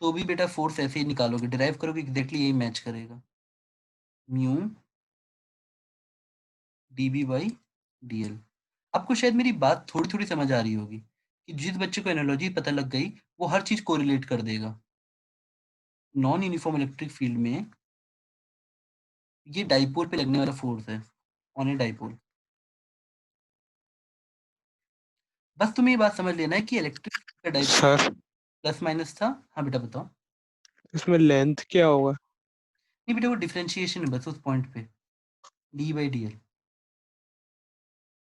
तो भी बेटा फोर्स ऐसे ही निकालोगे, डिराइव करोगे, एग्जैक्टली यही मैच करेगा, म्यू dB बाई dl। आपको शायद मेरी बात थोड़ी थोड़ी समझ आ रही होगी कि जिस बच्चे को एनालॉजी पता लग गई वो हर चीज कोरिलेट कर देगा। नॉन यूनिफॉर्म इलेक्ट्रिक फील्ड में ये डाइपोल पे लगने वाला फोर्स है, ऑन ए डाइपोल। बस तुम्हें ये बात समझ लेना है कि इलेक्ट्रिक का डाइपोल सर प्लस माइनस था। हाँ बेटा बताओ। इसमें लेंथ क्या होगा? नहीं बेटा वो डिफरेंशिएशन है बस उस पॉइंट पे, डी बाई डी एल।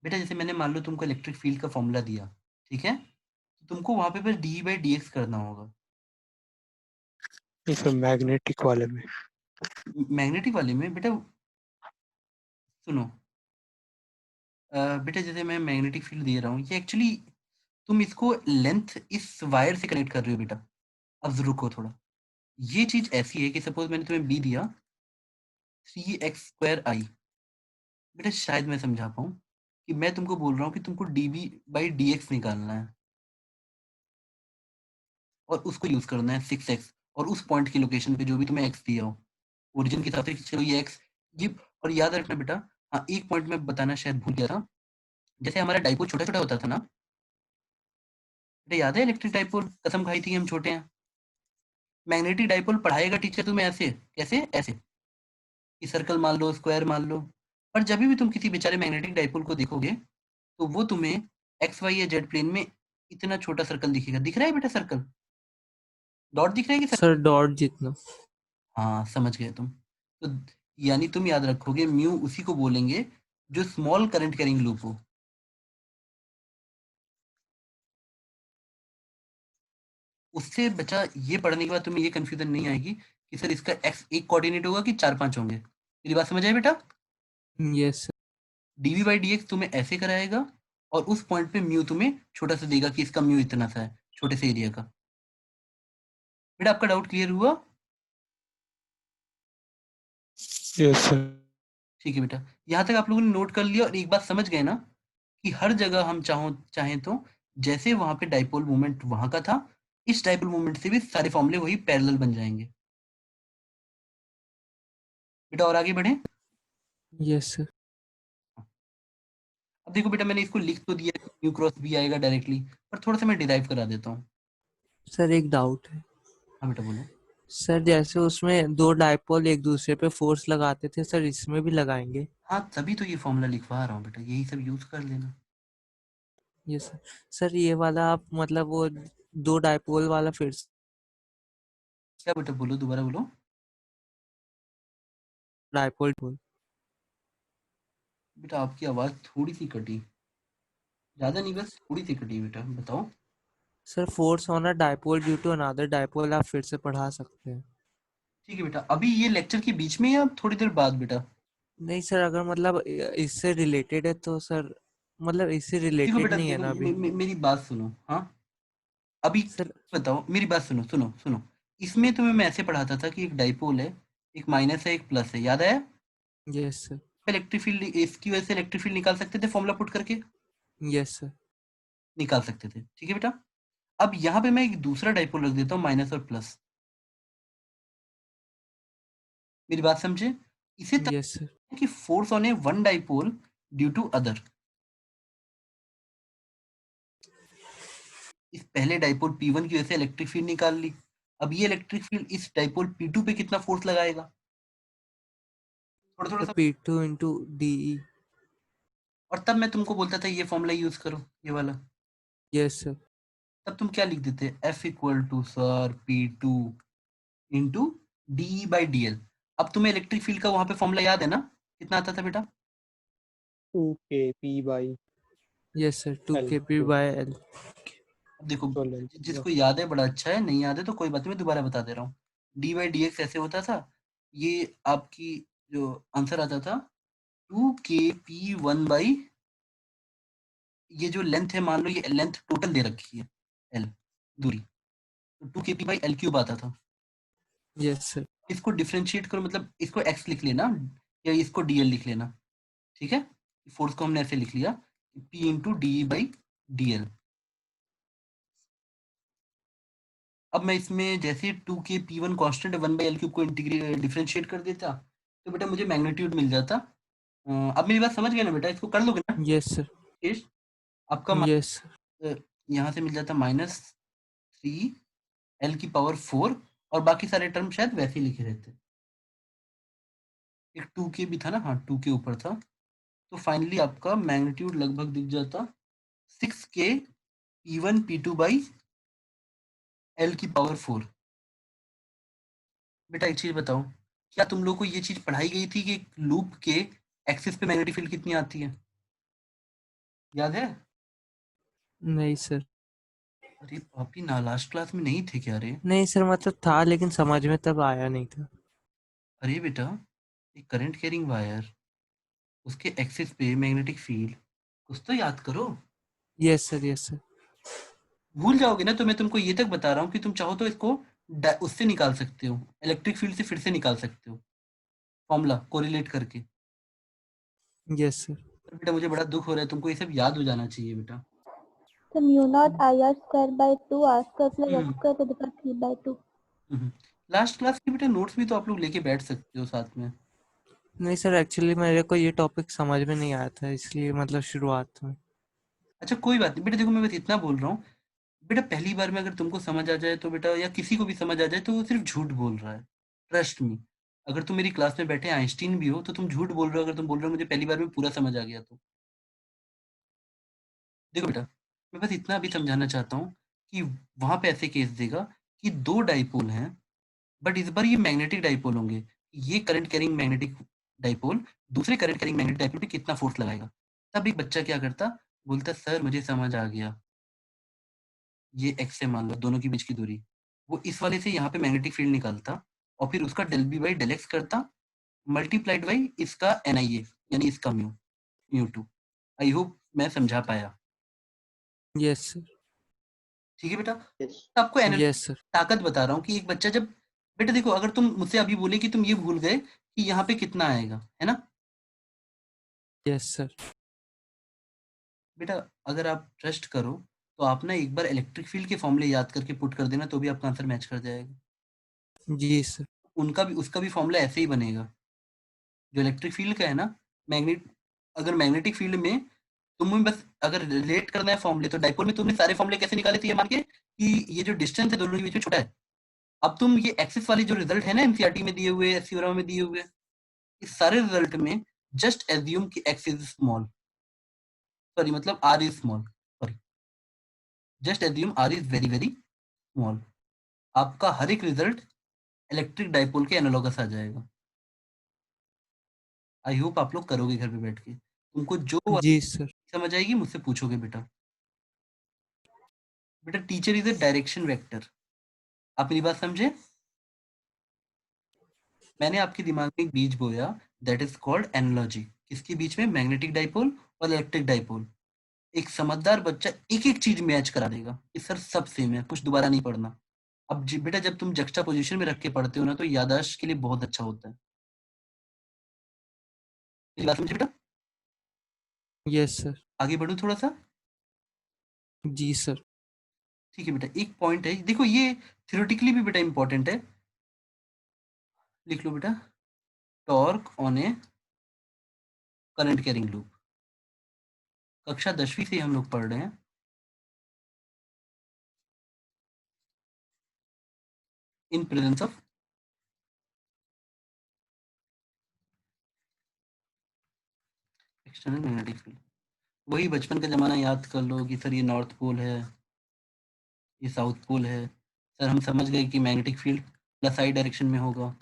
बेटा जैसे मैंने मान लो तुमको इलेक्ट्रिक फील्ड का फॉर्मूला दिया, ठीक है, तो तुमको वहां पे बस डी बाई डी एक्स करना होगा। इसमें मैग्नेटिक वाले में मैग्नेटिक वाले में बेटा सुनो, बेटा जैसे मैं मैग्नेटिक फील्ड दे रहा हूँ, ये एक्चुअली तुम इसको लेंथ इस वायर से कनेक्ट कर रहे हो बेटा। अब रुको थोड़ा। ये चीज़ ऐसी है कि सपोज़ मैंने तुम्हें बी दिया 3x² बेटा शायद मैं समझा पाऊँ कि मैं तुमको बोल रहा हूँ कि तुमको dB/dx निकालना है और उसको यूज़ करना है 6x और उस पॉइंट की लोकेशन पे जो भी तुम्हें x दिया हो। ओरिजिन के हिसाब से चलो ये x ये और याद रखना बेटा। हाँ, एक पॉइंट मैं बताना शायद भूल गया था। जैसे हमारा डाइपोल छोटा-छोटा होता था ना? बेटा याद है इलेक्ट्रिक डाइपोल कसम खाई थी हम छोटे हैं। मैग्नेटिक डाइपोल पढ़ाएगा टीचर तुम्हें ऐसे, कैसे? ऐसे कि सर्कल मान लो, स्क्वायर मान लो। पर जभी भी तुम किसी बेचारे मैग्नेटिक डाइपोल को देखोगे, तो वो तुम्हें एक्स, वाई या जेड प्लेन में इतना छोटा सर्कल दिखेगा। दिख रहा है बेटा सर्कल? डॉट दिख रहा है कि सर डॉट जितना। हाँ, समझ गए तुम। तो यानी तुम याद रखोगे म्यू उसी को बोलेंगे जो स्मॉल करंट कैरिंग लूप हो। उससे बचा ये पढ़ने के बाद तुम्हें ये कन्फ्यूजन नहीं आएगी कि सर इसका एक्स एक कोऑर्डिनेट होगा कि 4-5 होंगे। मेरी बात समझ आई बेटा? Yes sir. dV/dx तुम्हें ऐसे कराएगा और उस पॉइंट पे म्यू तुम्हें छोटा सा देगा कि इसका म्यू इतना सा है, छोटे से एरिया का। बेटा आपका डाउट क्लियर हुआ? Yes sir. ठीक है बेटा। यहाँ तक आप लोगों ने नोट कर लिया और एक बात समझ गए ना कि हर जगह हम चाहें तो जैसे वहाँ पे डाइपोल मोमेंट वहाँ का था, इस डाइपोल मोमेंट से भी सारे फॉर्मूले वही पैरेलल बन जाएंगे। बेटा और आगे बढ़ें? Yes sir. अब देखो बेटा मैंने इसको लिख तो दिया कि म्यू क्रॉस बी आएगा डायरेक्टली, पर थोड़ा सा मैं डिराइव करा देता हूँ। सर एक डाउट है। हाँ बेटा बोलो। सर जैसे उसमें दो डाइपोल एक दूसरे पे फोर्स लगाते थे, सर इसमें भी लगाएंगे? हाँ तभी तो ये फॉर्मूला लिखवा रहा हूँ बेटा, यही सब यूज कर लेना। Yes sir. सर ये वाला आप मतलब वो दो डाइपोल वाला फिर से क्या बेटा बोलो, दोबारा बोलो। डाइपोल बोल। बेटा आपकी आवाज थोड़ी सी कटी, ज्यादा नहीं बस थोड़ी सी कटी बेटा, बताओ। Sir force on a dipole due to another dipole आप फिर से पढ़ा सकते हैं? ठीक है बेटा, अभी ये लेक्चर के बीच में या थोड़ी देर बाद बेटा? नहीं सर, अगर मतलब इससे रिलेटेड है तो सर, मतलब इससे देखो रिलेटेड बेटा नहीं है देखो ना अभी? मेरी बात सुनो। हाँ अभी सर बताओ, मेरी बात सुनो सुनो सुनो। इसमें तुम्हें मैं ऐसे पढ़ाता था कि एक डाइपोल है, एक माइनस है, एक प्लस है, याद आया? Yes sir. इलेक्ट्रिक फील्ड इसकी वजह से इलेक्ट्रिक फील्ड निकाल सकते थे फॉर्मूला पुट करके, यस सर। निकाल सकते थे। ठीक है बेटा। अब यहाँ पे मैं एक दूसरा डाइपोल रख देता हूँ माइनस और प्लस। मेरी बात समझे? इसे यस सर। कि force on a one dipole due to other. इस पहले डाइपोल P1 की वजह से इलेक्ट्रिक फील्ड निकाल ली। अब ये इलेक्ट्रिक फील्ड इस डाइपोल P2 पे कितना फोर्स लगाएगा? थोड़ा थोड़ा सा। P2 into D. और तब मैं तुमको बोलता था ये फॉर्मूला यूज करो, ये वाला। Yes sir. तब तुम क्या लिख देते? F equal to sir P2 into DE/dl। अब तुम्हें इलेक्ट्रिक फील्ड का वहां पे फॉर्मूला याद है ना? कितना आता था बेटा? 2kp/l। Yes sir, 2kp/l। अब देखो तो लेंथ जिसको याद है बड़ा अच्छा है, नहीं याद है तो कोई बात नहीं, मैं दोबारा बता दे रहा हूँ। dy/dx ऐसे होता था, ये आपकी जो आंसर आता था 2kp1 ये जो लेंथ है, मान लो ये लेंथ टोटल दे रखी है l दूरी, तो 2kp/l³ आता था। Yes sir. इसको डिफरेंशिएट करो, मतलब इसको x लिख लेना या इसको dl लिख लेना। ठीक है, फोर्स को हमने ऐसे लिख लिया p इंटू DE/dl। अब मैं इसमें जैसे 2kp1 कांस्टेंट 1/l³ को इंटीग्रेट डिफरेंशिएट कर देता, तो बेटा मुझे मैग्नीट्यूड मिल जाता। अब मेरी बात समझ गए ना बेटा? इसको कर लोगे ना? Yes sir. केस आपका यस। यहाँ से मिल जाता -3l⁴ और बाकी सारे टर्म शायद वैसे ही लिखे रहते। एक 2k भी था ना? हाँ 2k ऊपर था। तो फाइनली आपका मैग्नीट्यूड लगभग दिख जाता 6k p1p2/l⁴। बेटा एक चीज बताओ, क्या तुम लोग को ये चीज पढ़ाई गई थी कि लूप के एक्सिस पे मैग्नेटिक फील्ड कितनी आती है? याद है? नहीं सर। अरे पापी ना, लास्ट क्लास में नहीं थे क्या रे? नहीं सर, मतलब था लेकिन समझ में तब आया नहीं था। अरे बेटा, एक करंट कैरिंग वायर, उसके एक्सिस पे मैग्नेटिक फील्ड कुछ तो याद करो। Yes sir, yes sir. भूल जाओगे ना तो मैं तुमको ये तक बता रहा हूँ कि तुम चाहो तो इसको उससे निकाल सकते हो, इलेक्ट्रिक फील्ड से फिर से निकाल सकते हो, फॉर्मूला कोरिलेट करके। Yes sir. पर बेटा मुझे बड़ा दुख हो रहा है, तुमको ये सब याद हो जाना चाहिए बेटा। तो mu naught I R square by 2 R square plus S hmm square to the power 3 by 2। Last class के बेटा नोट्स भी तो आप लोग लेके बैठ सकते हो साथ में। नहीं सर, एक्चुअली मेरे को ये टॉपिक समझ में नहीं आया था, इसलिए मतलब शुरुआत में। अच्छा कोई बात नहीं बेटा, देखो मैं बस इतना बोल रहा हूँ, बेटा पहली बार में अगर तुमको समझ आ जाए तो बेटा, या किसी को भी समझ आ जाए तो वो सिर्फ झूठ बोल रहा है। ट्रस्ट मी, अगर तुम मेरी क्लास में बैठे आइंस्टीन भी हो तो तुम झूठ बोल रहे हो, अगर तुम बोल रहे हो मुझे पहली बार में पूरा समझ आ गया तो। देखो बेटा, मैं बस इतना अभी समझाना चाहता हूँ कि वहां पे ऐसे केस देगा कि दो डाइपोल हैं, बट इस बार ये मैग्नेटिक डाइपोल होंगे। ये करंट कैरिंग मैग्नेटिक डाइपोल दूसरे करंट कैरिंग मैग्नेटिक डाइपोल पे कितना फोर्स लगाएगा। तब एक बच्चा क्या करता, बोलता सर मुझे समझ आ गया, ये एक्स है मान लो दोनों के बीच की दूरी, वो इस वाले से यहाँ पे मैग्नेटिक फील्ड निकालता और फिर उसका del B by del X करता, मल्टीप्लाइड बाई इसका एन आई ए, यानी इसका mu, mu two. I hope मैं समझा पाया। Yes sir. ठीक है बेटा, यस तो आपको यस सर। ताकत बता रहा हूँ कि एक बच्चा जब, बेटा देखो अगर तुम मुझसे अभी बोले कि तुम ये भूल गए कि यहाँ पे कितना आएगा, है ना यस सर। बेटा, अगर आप ट्रस्ट करो तो आप ना एक बार इलेक्ट्रिक फील्ड के फॉर्मूले याद करके पुट कर देना, तो भी आपका आंसर मैच कर जाएगा। जी सर। उनका भी उसका भी फॉर्मूला ऐसे ही बनेगा जो इलेक्ट्रिक फील्ड का है ना। मैग्नेट, अगर मैग्नेटिक फील्ड में तुम्हें बस अगर रिलेट करना है फॉर्मूले, तो डाइपोल में तुमने सारे फॉर्मूले कैसे निकाले थे, ये मान के कि ये जो डिस्टेंस है दोनों के बीच में छोटा है। अब तुम ये एक्सिस वाली जो रिजल्ट है ना एनसीईआरटी में दिए हुए, थ्योरम में दिए हुए, इस सारे रिजल्ट में जस्ट एज्यूम कि एक्स इज स्मॉल, सॉरी मतलब R is small, sorry just assume R is very very small. आपका हर एक रिजल्ट इलेक्ट्रिक डाइपोल के एनालॉगस आ जाएगा। आई होप आप लोग करोगे घर पे बैठ के, तुमको जो जी सर। समझ आएगी मुझसे पूछोगे बेटा। बेटा teacher is a direction vector, आप मेरी बात समझे। मैंने आपके दिमाग में एक बीज बोया, दैट इज कॉल्ड एनालॉजी, किसके बीच में, मैग्नेटिक डाइपोल और इलेक्ट्रिक डाइपोल। एक समझदार बच्चा एक एक चीज मैच करा देगा कि सर सब सेम है, कुछ दोबारा नहीं पढ़ना। अब बेटा जब तुम जक्स्टा पोजीशन में रख के पढ़ते हो ना तो याददाश्त के लिए बहुत अच्छा होता है। मेरी बात समझे बेटा, यस सर। आगे बढ़ू थोड़ा सा। जी सर। ठीक है बेटा, एक पॉइंट है देखो, ये थ्योरेटिकली भी बेटा इंपॉर्टेंट है, लिख लो बेटा, torque on a current carrying loop. कक्षा 10वीं से हम लोग पढ़ रहे हैं, इन presence of external magnetic field. वही बचपन का जमाना याद कर लो कि सर ये नॉर्थ पोल है, ये साउथ पोल है, सर हम समझ गए कि magnetic field plus I direction में होगा।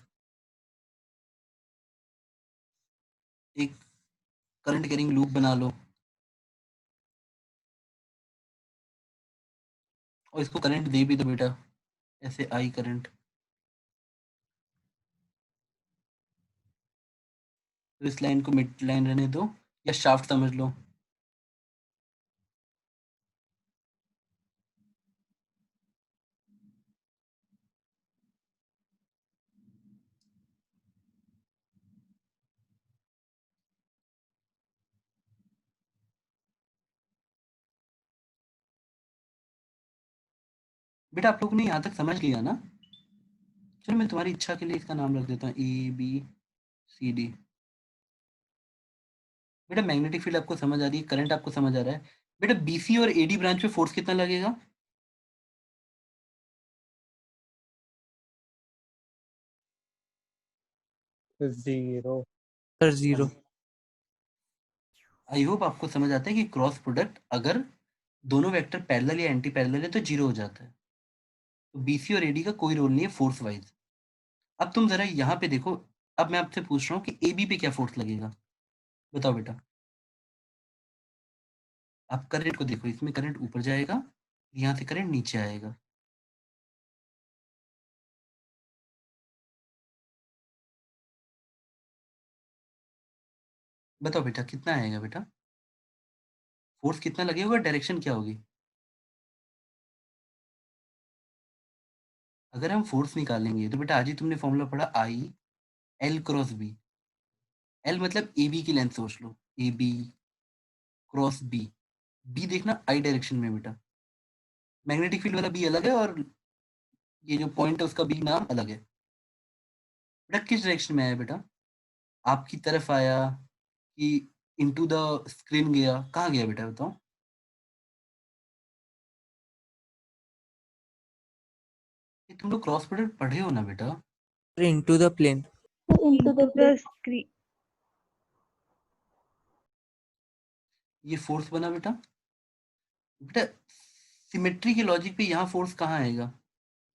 एक करंट कैरिंग लूप बना लो और इसको करंट दे भी दो बेटा, ऐसे आई करंट, तो इस लाइन को मिड लाइन रहने दो या शाफ्ट समझ लो। बेटा आप लोगों ने यहाँ तक समझ लिया ना। चलो मैं तुम्हारी इच्छा के लिए इसका नाम रख देता हूँ ए बी सी डी। बेटा मैग्नेटिक फील्ड आपको समझ आ रही है, करंट आपको समझ आ रहा है। बेटा बीसी और एडी ब्रांच पे फोर्स कितना लगेगा। जीरो। सर 0। आई होप आपको समझ आता है कि क्रॉस प्रोडक्ट अगर दोनों वेक्टर पैरेलल या एंटी पैरेलल है तो जीरो हो जाता है। तो बीसी और एडी का कोई रोल नहीं है फोर्स वाइज। अब तुम जरा यहाँ पे देखो, अब मैं आपसे पूछ रहा हूँ कि एबी पे क्या फोर्स लगेगा, बताओ बेटा। आप करंट को देखो, इसमें करंट ऊपर जाएगा, यहाँ से करंट नीचे आएगा। बताओ बेटा कितना आएगा बेटा। फोर्स कितना लगेगा, डायरेक्शन क्या होगी? अगर हम फोर्स निकालेंगे तो बेटा आज ही तुमने फॉर्मूला पढ़ा, I L cross B. L मतलब ए बी की लेंथ सोच लो, A B cross B. B देखना आई डायरेक्शन में बेटा, मैग्नेटिक फील्ड वाला बी अलग है और ये जो पॉइंट है उसका बी नाम अलग है। बेटा किस डायरेक्शन में आया बेटा, आपकी तरफ आया कि इनटू द स्क्रीन गया, कहाँ गया बेटा बताओ? ये तुम लोग क्रॉस प्रोडक्ट पढ़े हो ना बेटा? into the plane. into the Into the screen. ये फोर्स बना बेटा। बेटा सिमेट्री के लॉजिक पे यहाँ फोर्स कहाँ आएगा,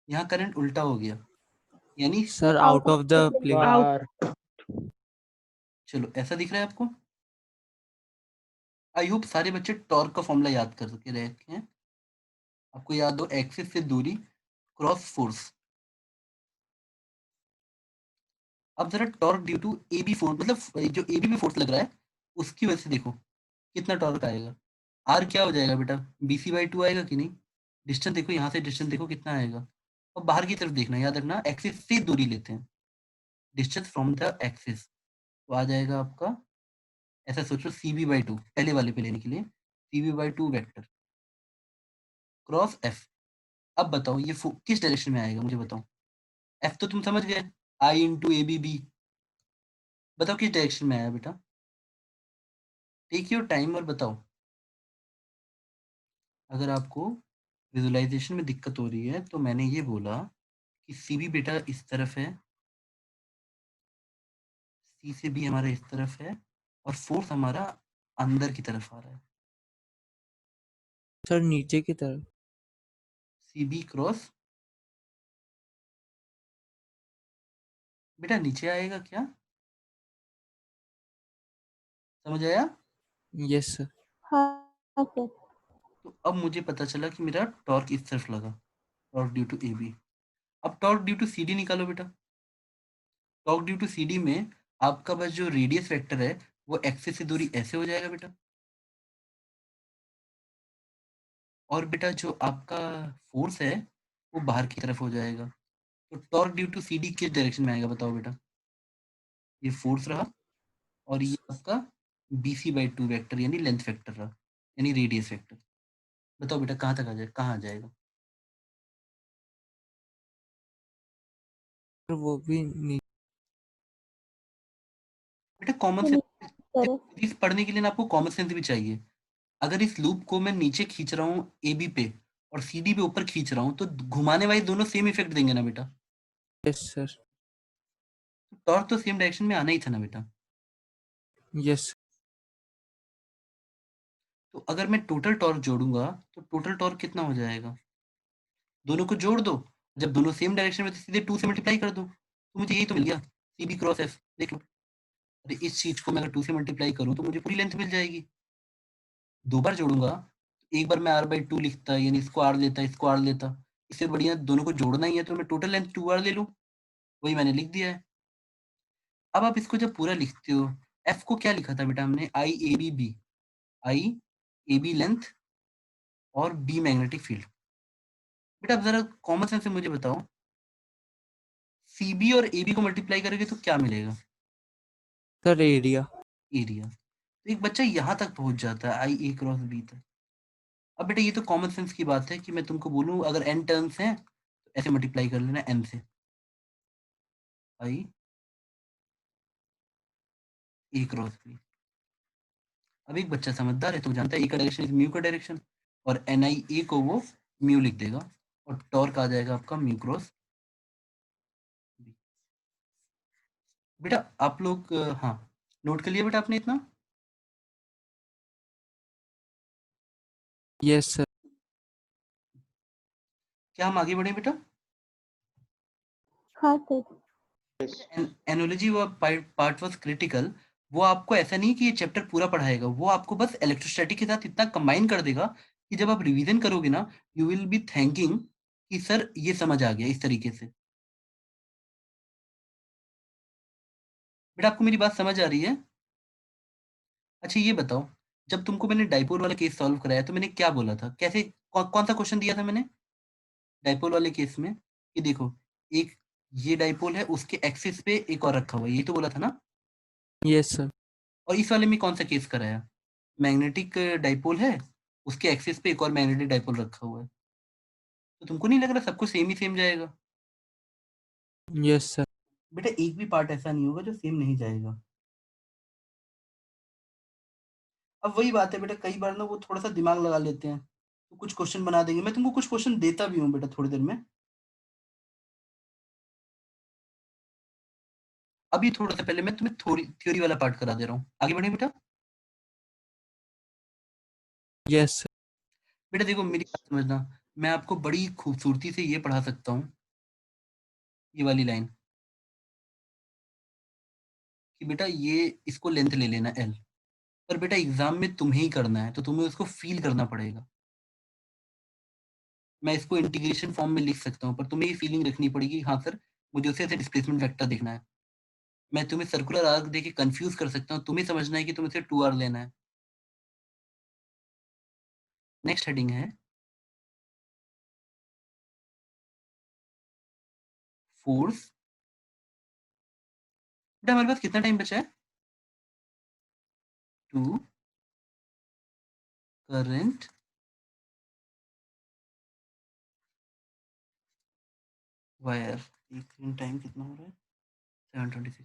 यहाँ करंट उल्टा हो गया, यानी Sir, out out of the plane. बाहर चलो ऐसा दिख रहा है आपको? आई होप सारे बच्चे टॉर्क का फॉर्मूला याद कर के रहे हैं। आपको याद हो, एक्सिस से दूरी क्रॉस फोर्स। अब जरा torque due to A B force, मतलब जो ए बी में फोर्स लग रहा है उसकी वजह से देखो कितना टॉर्क आएगा। आर क्या हो जाएगा बेटा, बी सी बाई टू आएगा कि नहीं? डिस्टेंस देखो, यहाँ से डिस्टेंस देखो कितना आएगा। और बाहर की तरफ देखना, याद रखना एक्सिस से दूरी लेते हैं, डिस्टेंस फ्रॉम द एक्सिस। तो आ जाएगा आपका, ऐसा सोचो सी बी बाई टू, पहले वाले पे लेने के लिए C B by two vector cross F. अब बताओ ये किस डायरेक्शन में आएगा, मुझे बताओ। एफ तो तुम समझ गए, आई इंटू ए बी बी। बताओ किस डायरेक्शन में आया बेटा, टेक योर टाइम और बताओ। अगर आपको विजुअलाइजेशन में दिक्कत हो रही है तो मैंने ये बोला कि सी बी बेटा इस तरफ है, सी से बी हमारा इस तरफ है, और फोर्स हमारा अंदर की तरफ आ रहा है, Sir, नीचे की तरफ. C B cross. बेटा नीचे आएगा क्या, समझ आया? Yes, sir. हाँ सर। तो अब मुझे पता चला कि मेरा टॉर्क इस तरफ लगा, torque due to A B. अब torque due to C D निकालो बेटा। Torque due to C D में आपका बस जो रेडियस वेक्टर है वो एक्सिस से दूरी ऐसे हो जाएगा बेटा, और बेटा जो आपका फोर्स है वो बाहर की तरफ हो जाएगा। तो torque due to C D किस डायरेक्शन में आएगा बताओ बेटा? ये फोर्स रहा और ये आपका B C by two vector यानी लेंथ वेक्टर रहा, यानी रेडियस वेक्टर। बताओ बेटा कहाँ तक आ जाए, कहाँ आ जाएगा? Sir, वो भी नीचे. बेटा कॉमन तो सेंस, सर इस पढ़ने के लिए ना आपको कॉमन सेंस भी चाहिए। अगर इस लूप को मैं नीचे खींच रहा हूँ ए बी पे और सी डी पे ऊपर खींच रहा हूँ तो घुमाने वाले दोनों सेम इफेक्ट देंगे ना बेटा, Yes, sir. टॉर्क तो सेम डायरेक्शन में आना ही था ना बेटा। Yes. तो अगर मैं टोटल टॉर्क जोड़ूंगा तो टोटल टॉर्क कितना हो जाएगा, दोनों को जोड़ दो, जब दोनों सेम डायरेक्शन में तो सीधे 2 से मल्टीप्लाई कर दो, तो मुझे यही तो मिल गया, सी बी क्रॉस एफ। देख लो, अरे इस चीज को मैं अगर 2 से मल्टीप्लाई करूँ तो मुझे पूरी लेंथ मिल जाएगी। 2 बार जोड़ूंगा, एक बार मैं आर बाई टू लिखता, यानी इसको आर लेता, इसको आर लेता, इससे बढ़िया दोनों को जोड़ना ही है तो मैं टोटल लेंथ 2 आर ले लूँ, वही मैंने लिख दिया है। अब आप इसको जब पूरा लिखते हो, एफ को क्या लिखा था बेटा हमने, I A B B, I A B length और बी मैग्नेटिक फील्ड। बेटा अब जरा कॉमन सेंस से मुझे बताओ, सी बी और ए बी को मल्टीप्लाई करोगे तो क्या मिलेगा? Sir, area. एरिया। तो एक बच्चा यहाँ तक पहुंच जाता है, आई ए क्रॉस बी तक। अब बेटा ये तो कॉमन सेंस की बात है कि मैं तुमको बोलूं अगर एन टर्म्स हैं तो ऐसे मल्टीप्लाई कर लेना एन से, आई ए क्रॉस बी। अब एक बच्चा समझदार है तो जानता है ए का डायरेक्शन इज म्यू का डायरेक्शन, और एन आई ए को वो म्यू लिख देगा, और टॉर्क आ जाएगा आपका म्यू क्रॉस बी। बेटा आप लोग हाँ नोट कर लिया बेटा आपने इतना? Yes, sir. क्या हम आगे बढ़े बेटा? हाँ सर। एनोलॉजी वो पार्ट वाज क्रिटिकल। वो आपको ऐसा नहीं कि ये चैप्टर पूरा पढ़ाएगा, वो आपको बस इलेक्ट्रोस्टैटिक के साथ इतना कंबाइन कर देगा कि जब आप रिवीजन करोगे ना, यू विल बी थैंकिंग कि सर ये समझ आ गया इस तरीके से। बेटा आपको मेरी बात समझ आ रही है? अच्छा ये बताओ, जब तुमको मैंने डाइपोल वाला केस सॉल्व कराया तो मैंने क्या बोला था, कैसे कौन सा क्वेश्चन दिया था मैंने डाइपोल वाले केस में, कि देखो एक ये डाइपोल है, उसके एक्सिस पे एक और रखा हुआ है, ये तो बोला था ना। Yes sir. और इस वाले में कौन सा केस कराया, मैग्नेटिक डाइपोल है, उसके एक्सिस पे एक और मैग्नेटिक डाइपोल रखा हुआ है, तो तुमको नहीं लग रहा सब कुछ सेम ही सेम जाएगा? Yes sir. बेटा एक भी पार्ट ऐसा नहीं होगा जो सेम नहीं जाएगा। अब वही बात है बेटा, कई बार ना वो थोड़ा सा दिमाग लगा लेते हैं, तो कुछ क्वेश्चन बना देंगे। मैं तुमको कुछ क्वेश्चन देता भी हूँ बेटा थोड़ी देर में। अभी थोड़ा सा पहले मैं तुम्हें थोड़ी थ्योरी वाला पार्ट करा दे रहा हूँ, आगे बढ़े बेटा। Yes sir. बेटा देखो मेरी बात समझना, मैं आपको बड़ी खूबसूरती से ये पढ़ा सकता हूँ, ये वाली लाइन, कि बेटा ये इसको लेंथ ले लेना एल, पर बेटा एग्जाम में तुम्हें ही करना है, तो तुम्हें उसको फील करना पड़ेगा। मैं इसको इंटीग्रेशन फॉर्म में लिख सकता हूँ, पर तुम्हें ये फीलिंग रखनी पड़ेगी, हाँ सर मुझे उसे ऐसे डिस्प्लेसमेंट वेक्टर देखना है। मैं तुम्हें सर्कुलर आर्क देके कंफ्यूज कर सकता हूँ, तुम्हें समझना है कि तुम्हें इसे 2R लेना है। नेक्स्ट हेडिंग है फोर्स। बेटा हमारे पास कितना टाइम बचा है? Two current wire. एक सेकंड, टाइम कितना हो रहा है? 7:26।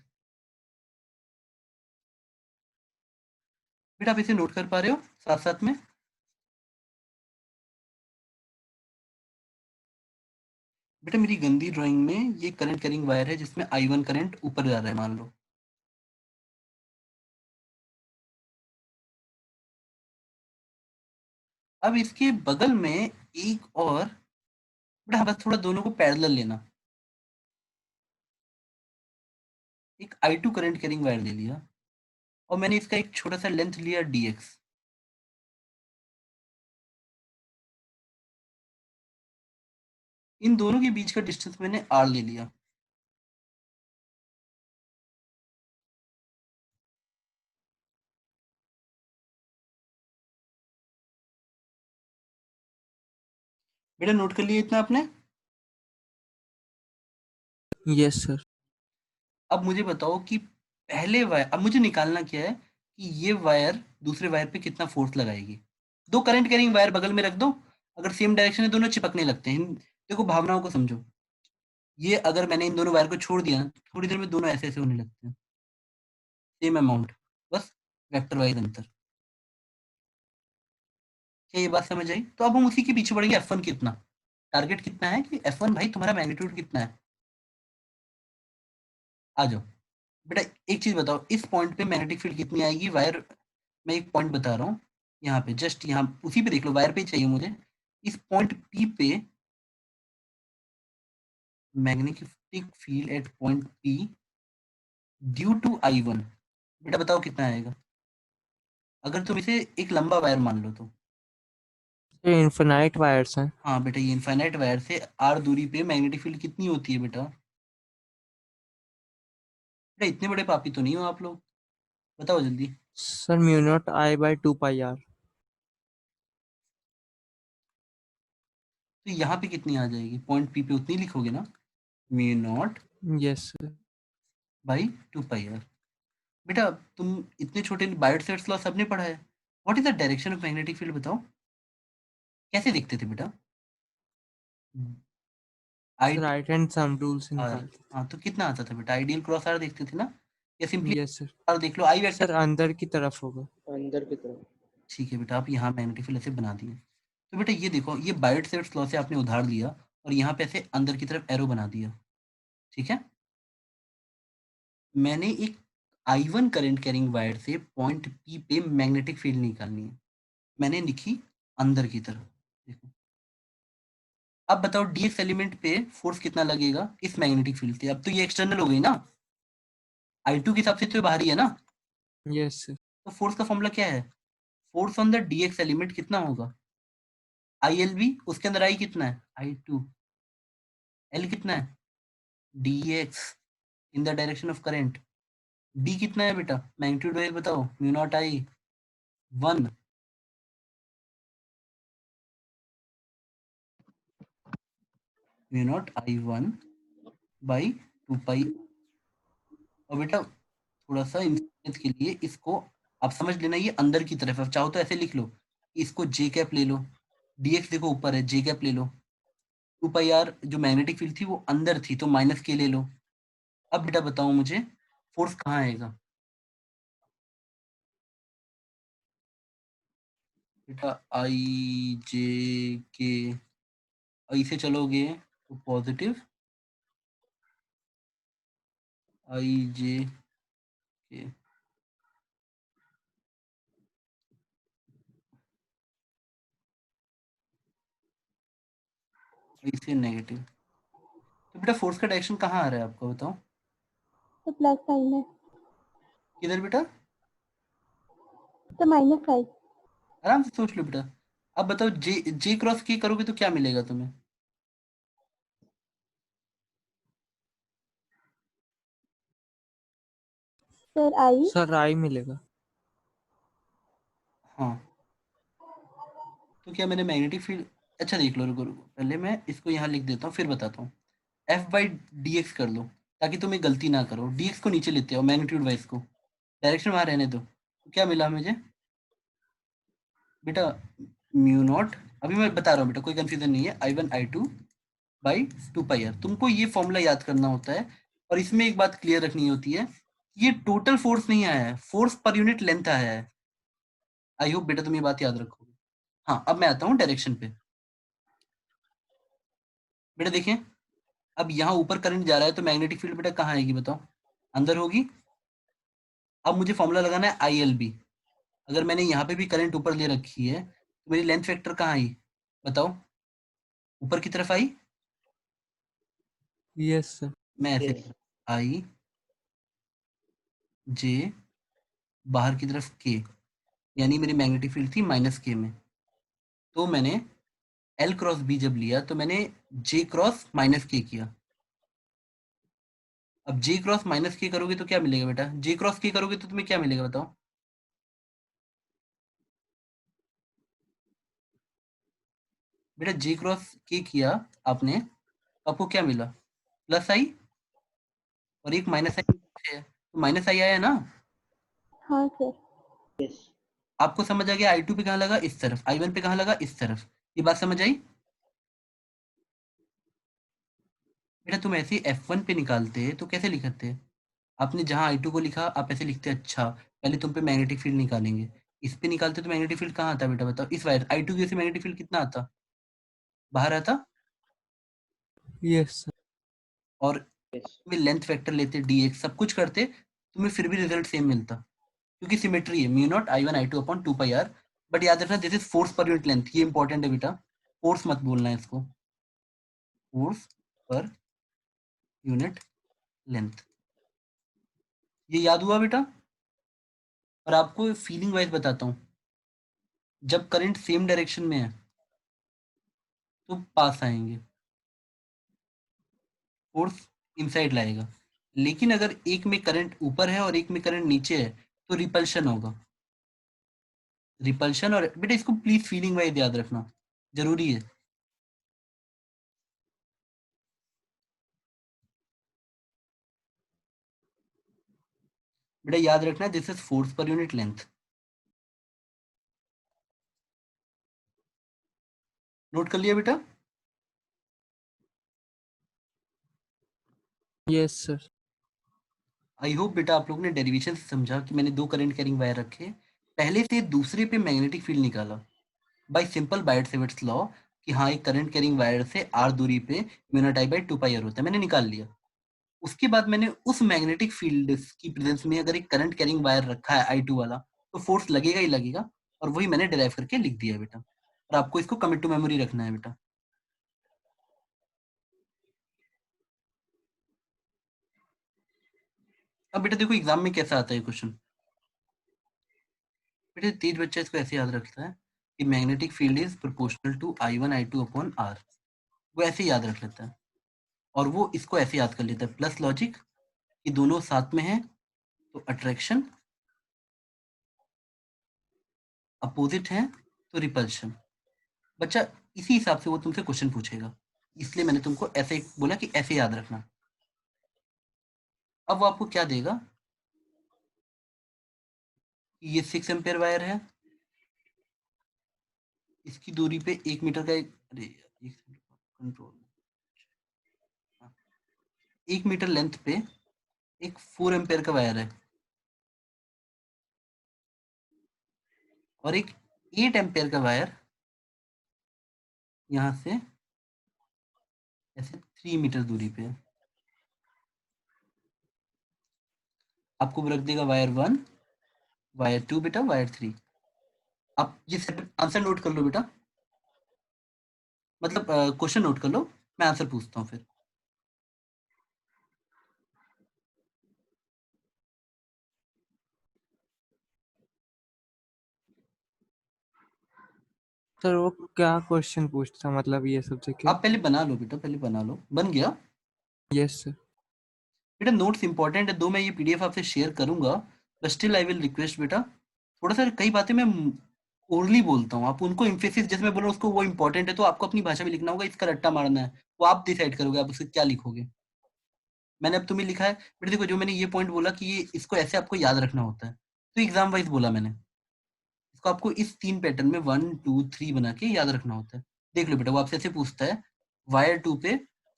बेटा आप इसे नोट कर पा रहे हो साथ साथ में? बेटा मेरी गंदी ड्राइंग में ये करंट कैरिंग वायर है जिसमें I1 करंट ऊपर जा रहा है, मान लो। अब इसके बगल में एक और, बेटा बस थोड़ा दोनों को पैरेलल लेना। एक I2 करंट कैरिंग वायर ले लिया, और मैंने इसका एक छोटा सा लेंथ लिया dx। इन दोनों के बीच का डिस्टेंस मैंने r ले लिया। बेटा नोट कर लिया इतना आपने? Yes sir. अब मुझे बताओ कि पहले वायर, अब मुझे निकालना क्या है कि ये वायर दूसरे वायर पे कितना फोर्स लगाएगी। दो करंट कैरिंग वायर बगल में रख दो, अगर सेम डायरेक्शन है दोनों चिपकने लगते हैं। देखो भावनाओं को समझो, ये अगर मैंने इन दोनों वायर को छोड़ दिया ना, थोड़ी देर में दोनों ऐसे ऐसे होने लगते हैं, सेम अमाउंट, बस वेक्टर वाइज अंतर। क्या ये बात समझ आई? तो अब हम उसी के पीछे बढ़ेंगे, F1 कितना, टारगेट कितना है कि F1 भाई तुम्हारा मैग्नीट्यूड कितना है। आ जाओ बेटा, एक चीज बताओ, इस पॉइंट पे मैग्नेटिक फील्ड कितनी आएगी वायर, मैं एक पॉइंट बता रहा हूँ, यहाँ पे जस्ट यहाँ उसी पे देख लो, वायर पे ही चाहिए मुझे। इस पॉइंट P पे magnetic field at point P due to I1, बेटा बताओ कितना आएगा, अगर तुम इसे एक लंबा वायर मान लो तो। ये इनफिनाइट वायर्स हैं। हाँ बेटा ये इनफाइनाइट वायर से r दूरी पे मैग्नेटिक फील्ड कितनी होती है बेटा? बेटा इतने बड़े पापी तो नहीं हो आप लोग, बताओ जल्दी। Sir mu naught I by 2 pi r। तो यहाँ पे कितनी आ जाएगी, पॉइंट P पे उतनी लिखोगे ना, mu naught yes sir. By 2 pi r। बेटा तुम इतने छोटे बायोट सेट्स लॉ सबने पढ़ा है। What is the direction of magnetic field, बताओ कैसे देखते थे बेटा? आई सर राइट हैंड सम रूल से आर, निकालते हाँ तो कितना आता था बेटा, आइडियल क्रॉस आर देखते थे ना, या थे। Simply yes sir. आर देख लो, आई सर वेक्टर। अंदर की तरफ होगा। ठीक है बेटा, आप यहाँ मैग्नेटिक फील्ड ऐसे बना दिए, तो बेटा ये देखो, ये बायोट सेट्स लॉ से आपने उधार लिया और यहाँ पे ऐसे अंदर की तरफ एरो बना दिया, ठीक है। मैंने एक I1 करंट कैरिंग वायर से पॉइंट P पे मैग्नेटिक फील्ड निकालनी है, मैंने लिखी अंदर की तरफ, देखो। अब बताओ dx एलिमेंट पे फोर्स कितना लगेगा इस मैग्नेटिक फील्ड से, अब तो ये एक्सटर्नल हो गई ना, I2 के हिसाब से तो बाहरी है ना, यस सर। तो फोर्स का फॉर्मूला क्या है, force on the dx element कितना होगा, ILB, उसके अंदर I कितना है, I2, L कितना है, dx in the direction of current, D कितना है बेटा, मैग्नीट्यूड वाइज बताओ, mu naught I, 1 mu naught I1 by 2 पाई। और बेटा थोड़ा सा इंसानियत के लिए इसको आप समझ लेना, ये अंदर की तरफ है। चाहो तो ऐसे लिख लो, इसको जे कैप ले लो, dx देखो ऊपर है, जे कैप ले लो, 2 पाई आर जो मैग्नेटिक फील्ड थी वो अंदर थी तो माइनस के ले लो। अब बेटा बताओ मुझे फोर्स कहाँ आएगा? बेटा आई जे के, आई से चलोगे तो पॉजिटिव आई जे के, आई से नेगेटिव। तो बेटा फोर्स का डायरेक्शन कहाँ आ रहा है आपको बताओ? तो प्लस साइन है, किधर बेटा? तो माइनस साइन। आराम से सोच लो बेटा। अब बताओ जे जे क्रॉस के करोगे तो क्या मिलेगा तुम्हें? Sir I. सर आई मिलेगा। हाँ तो क्या मैंने मैग्नेटिक फील्ड, अच्छा देख लो, रुको रुको पहले मैं इसको यहाँ लिख देता हूँ फिर बताता हूँ। एफ बाई डी एक्स कर लो ताकि तुम्हें गलती ना करो, dx को नीचे लेते हो मैग्नीट्यूड वाइज को, डायरेक्शन वहाँ रहने दो। तो क्या मिला मुझे बेटा? म्यू नॉट, अभी मैं बता रहा हूँ बेटा, कोई कंफ्यूजन नहीं है, I1 I2 by 2 pi are. तुमको ये फॉर्मूला याद करना होता है और इसमें एक बात क्लियर रखनी होती है, ये टोटल फोर्स नहीं आया है, फोर्स पर यूनिट लेंथ आया है। आई होप बेटा तुम ये बात याद रखोगे। हाँ अब मैं आता हूँ डायरेक्शन पे। बेटा देखें, अब यहाँ ऊपर करंट जा रहा है तो मैग्नेटिक फील्ड बेटा कहाँ आएगी बताओ? अंदर होगी। अब मुझे फॉर्मूला लगाना है ILB। अगर मैंने यहाँ पे भी करंट ऊपर ले रखी है तो मेरी लेंथ वेक्टर कहाँ आई बताओ? ऊपर की तरफ आई। Yes sir. मैं ऐसे आई जे, बाहर की तरफ के, यानी मेरी मैग्नेटिक फील्ड थी -k में। तो मैंने L क्रॉस B जब लिया तो मैंने J क्रॉस -k किया। अब J क्रॉस -k करोगे तो क्या मिलेगा बेटा? J क्रॉस k करोगे तो तुम्हें क्या मिलेगा बताओ? बेटा J क्रॉस k किया आपने, आपको क्या मिला? प्लस आई और एक माइनस आई है, तो माइनस आई आया ना। हाँ सर। आपको समझ आ गया I2 पे कहाँ लगा? इस तरफ। I1 पे कहाँ लगा? इस तरफ। ये बात समझ आई? बेटा तुम ऐसे F1 पे निकालते तो कैसे लिखते? आपने जहाँ I2 को लिखा आप ऐसे लिखते, अच्छा पहले तुम पे मैग्नेटिक फील्ड निकालेंगे, इस पे निकालते तो मैग्नेटिक फील्ड कहाँ आता बेटा बताओ? इस वायर I2 की वजह से मैग्नेटिक फील्ड कितना आता? बाहर आता। Yes sir. और तुम्हें लेंथ वेक्टर लेते, dx सब कुछ करते, तुम्हें फिर भी रिजल्ट सेम मिलता, क्योंकि सिमेट्री है, mu naught I1 I2 upon 2 pi R. But याद रखना this is force per unit length, ये इंपॉर्टेंट है बेटा, फोर्स मत बोलना है इसको, फोर्स पर यूनिट लेंथ। ये याद हुआ बेटा? और आपको फीलिंग वाइज बताता हूँ, जब करंट सेम डायरेक्शन में है तो पास आएंगे, फोर्स इनसाइड लाएगा। लेकिन अगर एक में करंट ऊपर है और एक में करंट नीचे है तो रिपल्शन होगा। रिपल्शन, और बेटा इसको प्लीज फीलिंग वाइज याद रखना, जरूरी है। बेटा याद रखना this is force per unit length. Note कर लिया बेटा? Yes sir. आई होप बेटा आप लोगों ने डेरिवेशन से समझा कि मैंने दो करंट कैरिंग वायर रखे, पहले से दूसरे पे मैग्नेटिक फील्ड निकाला बाय सिंपल बायट-सेवर्ट्स लॉ कि हाँ एक करंट कैरिंग वायर से r दूरी पे mu naught I by 2 pi r होता है, मैंने निकाल लिया। उसके बाद मैंने उस मैग्नेटिक फील्ड की प्रेजेंस में अगर एक करंट कैरिंग वायर रखा है I2 वाला तो फोर्स लगेगा ही लगेगा, और वही मैंने डिराइव करके लिख दिया है बेटा। और आपको इसको कमिट टू मेमोरी रखना है बेटा। अब बेटा देखो एग्जाम में कैसा आता है क्वेश्चन। बेटा तेज बच्चा इसको ऐसे याद रखता है कि magnetic field is proportional to I1 I2 upon r, वो ऐसे याद रख लेता है। और वो इसको ऐसे याद कर लेता है, प्लस लॉजिक कि दोनों साथ में है तो अट्रैक्शन अपोजिट है तो रिपल्शन। बच्चा इसी हिसाब से वो तुमसे क्वेश्चन पूछेगा, इसलिए मैंने तुमको ऐसे बोला कि ऐसे याद रखना। अब वो आपको क्या देगा, ये 6 एम्पेयर वायर है, इसकी दूरी पे 1 मीटर का एक, अरे यार, कंट्रोल, 1 मीटर लेंथ पे एक 4 एम्पेयर का वायर है और एक 8 एम्पेयर का वायर यहाँ से ऐसे 3 मीटर दूरी पे है। आपको वो रख देगा वायर 1, वायर 2 बेटा, वायर 3। आप ये आंसर नोट कर लो बेटा, मतलब क्वेश्चन नोट कर लो, मैं आंसर पूछता हूँ फिर। सर वो क्या क्वेश्चन पूछता, मतलब ये सब से क्या? आप पहले बना लो बेटा, पहले बना लो। बन गया यस सर। बेटा? नोट्स इंपॉर्टेंट है, दो मैं ये पीडीएफ आपसे शेयर करूंगा, but still I will request बेटा, थोड़ा सा कई बातें मैं ओरली बोलता हूँ, आप उनको इम्फेसिस जैसे मैं बोल रहा हूँ उसको वो इंपॉर्टेंट है, तो आपको अपनी भाषा में लिखना होगा, इसका रट्टा मारना है, वो आप डिसाइड करोगे आप उससे क्या लिखोगे। मैंने अब तुम्हें लिखा है बेटा, देखो जो मैंने ये पॉइंट बोला कि ये इसको ऐसे आपको याद रखना होता है, तो एग्जाम वाइज बोला मैंने, इसको आपको इस 3 पैटर्न में 1 2 3 बना के याद रखना होता है। देख लो बेटा, वो आपसे ऐसे पूछता है, वायर 2 पे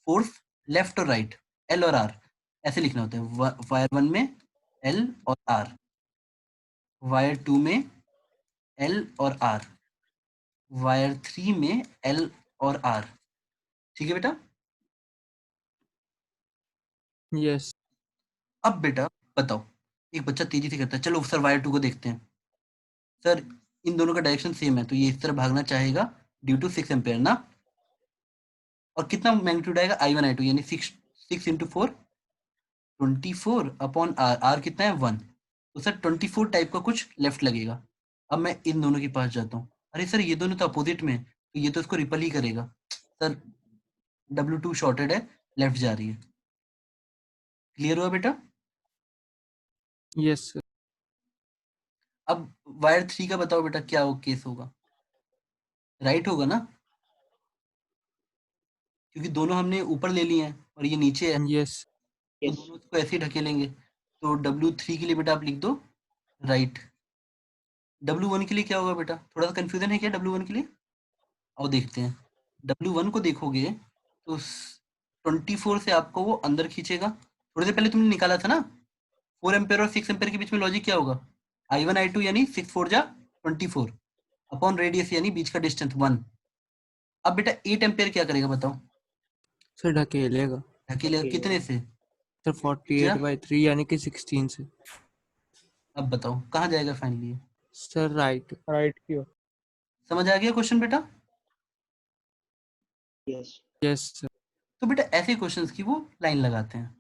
फोर्स लेफ्ट और राइट, एल और आर, ऐसे लिखना होता है। वायर 1 में एल और आर, वायर 2 में एल और आर, वायर 3 में एल और आर। ठीक है बेटा? यस। अब बेटा बताओ, एक बच्चा तेजी से करता है, चलो सर वायर 2 को देखते हैं। सर इन दोनों का डायरेक्शन सेम है, तो ये इस तरह भागना चाहेगा ड्यू टू 6 एम्पेयर ना, और कितना मैग्नीट्यूड आएगा, I1 I2, यानी 6 इंटू 4 24 अपॉन आर, आर कितना है 1, तो सर 24 टाइप का कुछ लेफ्ट लगेगा। अब मैं इन दोनों के पास जाता हूँ, अरे सर ये दोनों तो अपोजिट में है, तो ये तो इसको रिपल ही करेगा, सर W2 शॉर्टेड है, लेफ्ट जा रही है। क्लियर हुआ बेटा? Yes sir. अब वायर 3 का बताओ बेटा, क्या वो केस होगा, राइट होगा ना, क्योंकि दोनों हमने ऊपर ले लिए हैं और ये नीचे है, यस। तो दोनों इसको ऐसे ही ढकेलेंगे, तो W3 के लिए बेटा आप लिख दो राइट। W1 के लिए क्या होगा बेटा, थोड़ा सा कंफ्यूजन है क्या W1 के लिए? आओ देखते हैं। W1 को देखोगे तो 24 से आपको वो अंदर खींचेगा, थोड़ी देर पहले तुमने निकाला था ना, 4 एम्पेयर और 6 एम्पेयर के बीच में लॉजिक क्या होगा, I1 I2 यानी 6 4 जा 24 अपॉन रेडियस यानी बीच का डिस्टेंस 1। अब बेटा 8 एम्पेयर क्या करेगा बताओ, सर ढकेलेगा। ढकेलेगा कितने से, सर 48/3 यानी कि 16 से। अब बताओ कहाँ जाएगा फाइनली, सर राइट। राइट की ओर। समझ आ गया क्वेश्चन बेटा? Yes sir. तो बेटा ऐसे क्वेश्चंस की वो लाइन लगाते हैं।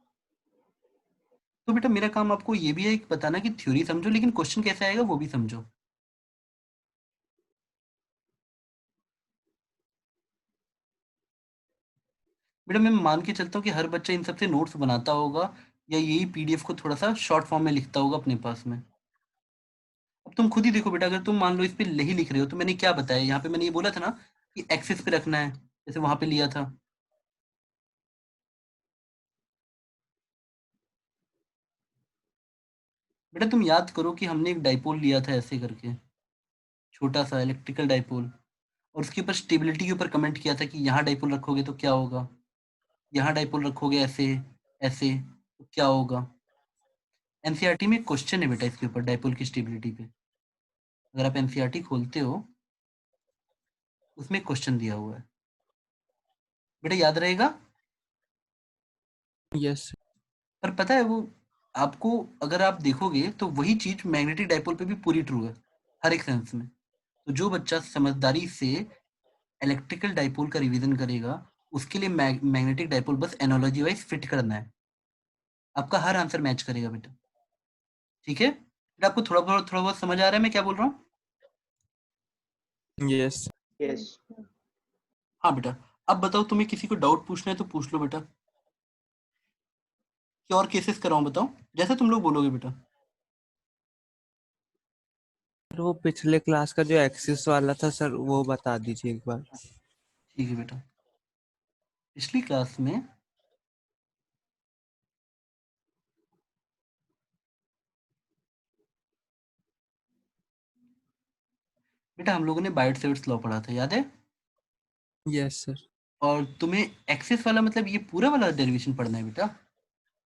तो बेटा मेरा काम आपको ये भी है कि बताना कि थ्योरी समझो, लेकिन क्वेश्चन कैसे आएगा वो भी समझो। बेटा मैं मान के चलता हूँ कि हर बच्चा इन सबसे नोट्स बनाता होगा या यही पीडीएफ को थोड़ा सा शॉर्ट फॉर्म में लिखता होगा अपने पास में। अब तुम खुद ही देखो बेटा, अगर तुम मान लो इस पे नहीं लिख रहे हो, तो मैंने क्या बताया यहाँ पे, मैंने ये बोला था ना कि एक्सिस पे रखना है, जैसे वहां पे लिया था। बेटा तुम याद करो कि हमने एक डाइपोल लिया था ऐसे करके, छोटा सा इलेक्ट्रिकल डाइपोल, और उसके ऊपर स्टेबिलिटी के ऊपर कमेंट किया था कि यहाँ डाइपोल रखोगे तो क्या होगा, यहाँ डाइपोल रखोगे ऐसे ऐसे तो क्या होगा। एनसीईआरटी में क्वेश्चन है बेटा इसके ऊपर, डाइपोल की स्टेबिलिटी पे, अगर आप एनसीईआरटी खोलते हो उसमें क्वेश्चन दिया हुआ है, बेटा याद रहेगा। यस। पर पता है वो आपको, अगर आप देखोगे तो वही चीज मैग्नेटिक डाइपोल पे भी पूरी ट्रू है हर एक सेंस में। तो जो बच्चा समझदारी से इलेक्ट्रिकल डाइपोल का रिवीजन करेगा, उसके लिए मैग्नेटिक डाइपोल बस एनालॉजी वाइज फिट करना है, आपका हर आंसर मैच करेगा बेटा। ठीक है बेटा, आपको थोड़ा बहुत समझ आ रहा है मैं क्या बोल रहा हूँ? यस। हाँ बेटा, अब बताओ तुम्हें किसी को डाउट पूछना है तो पूछ लो बेटा, क्या और केसेस कराऊं बताओ, जैसे तुम लोग बोलोगे बेटा। वो पिछले क्लास का जो एक्सिस वाला था सर वो बता दीजिए एक बार। ठीक है बेटा, पिछली क्लास में बेटा हम लोगों ने बाइट-सेविट्स लॉ पढ़ा था, याद है? Yes sir. और तुम्हें एक्सिस वाला मतलब ये पूरा वाला डेरिवेशन पढ़ना है बेटा,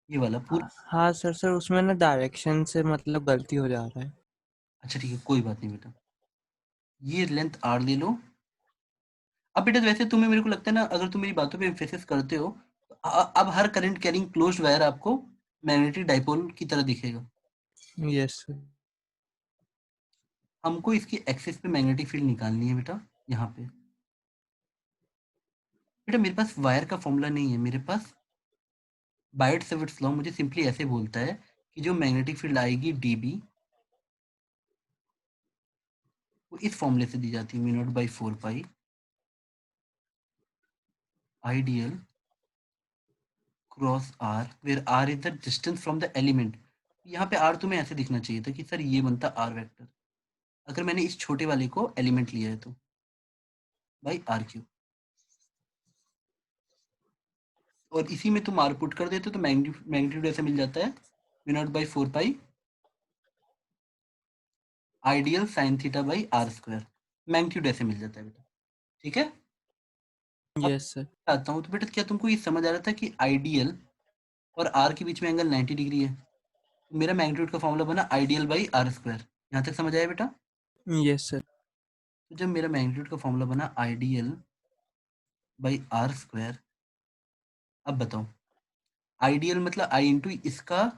ये वाला पूरा। हाँ सर उसमें ना डायरेक्शन से मतलब गलती हो जा रहा है। अच्छा ठीक है, कोई बात नहीं बेटा, ये लेंथ आर ले लो। अब बेटा वैसे तुम्हें, मेरे को लगता है ना, अगर तुम मेरी बातों पे एम्फेसिस करते हो तो अब हर करंट कैरिंग क्लोज्ड वायर आपको मैग्नेटिक डाइपोल की तरह दिखेगा। Yes sir. हमको इसकी एक्सिस पे मैग्नेटिक फील्ड निकालनी है बेटा, यहाँ पे। बेटा मेरे पास वायर का फॉर्मूला नहीं है, मेरे पास बाइट-सेविट्स लॉ मुझे सिंपली ऐसे बोलता है कि जो मैग्नेटिक फील्ड आएगी डीबी, वो इस फॉर्मूले से दी जाती है, mu naught by 4 pi I DL cross R, where R is the distance from the element. यहाँ पे आर तुम्हें ऐसे दिखना चाहिए था कि सर ये बनता आर वेक्टर, अगर मैंने इस छोटे वाले को एलिमेंट लिया है तो, बाई आर क्यूब। और इसी में तुम आर पुट कर देते हो तो मैग्नीट्यूड ऐसे मिल जाता है, mu naught by 4 pi I DL sine theta by R square. Magnitude ऐसे मिल जाता है बेटा, ठीक है। अब यस सर। आता हूँ तो बेटा, क्या तुमको ये समझ आ रहा था कि आइडियल और आर के बीच में एंगल 90 डिग्री है, तो मेरा मैग्नीट्यूड का फॉर्मूला बना आइडियल बाई आर स्क्वायर। यहाँ तक समझ आया बेटा? Yes sir. तो जब मेरा मैग्नीट्यूड का फॉर्मूला बना आइडियल बाई आर स्क्वायर, अब बताओ, आइडियल मतलब आई इंटू इसका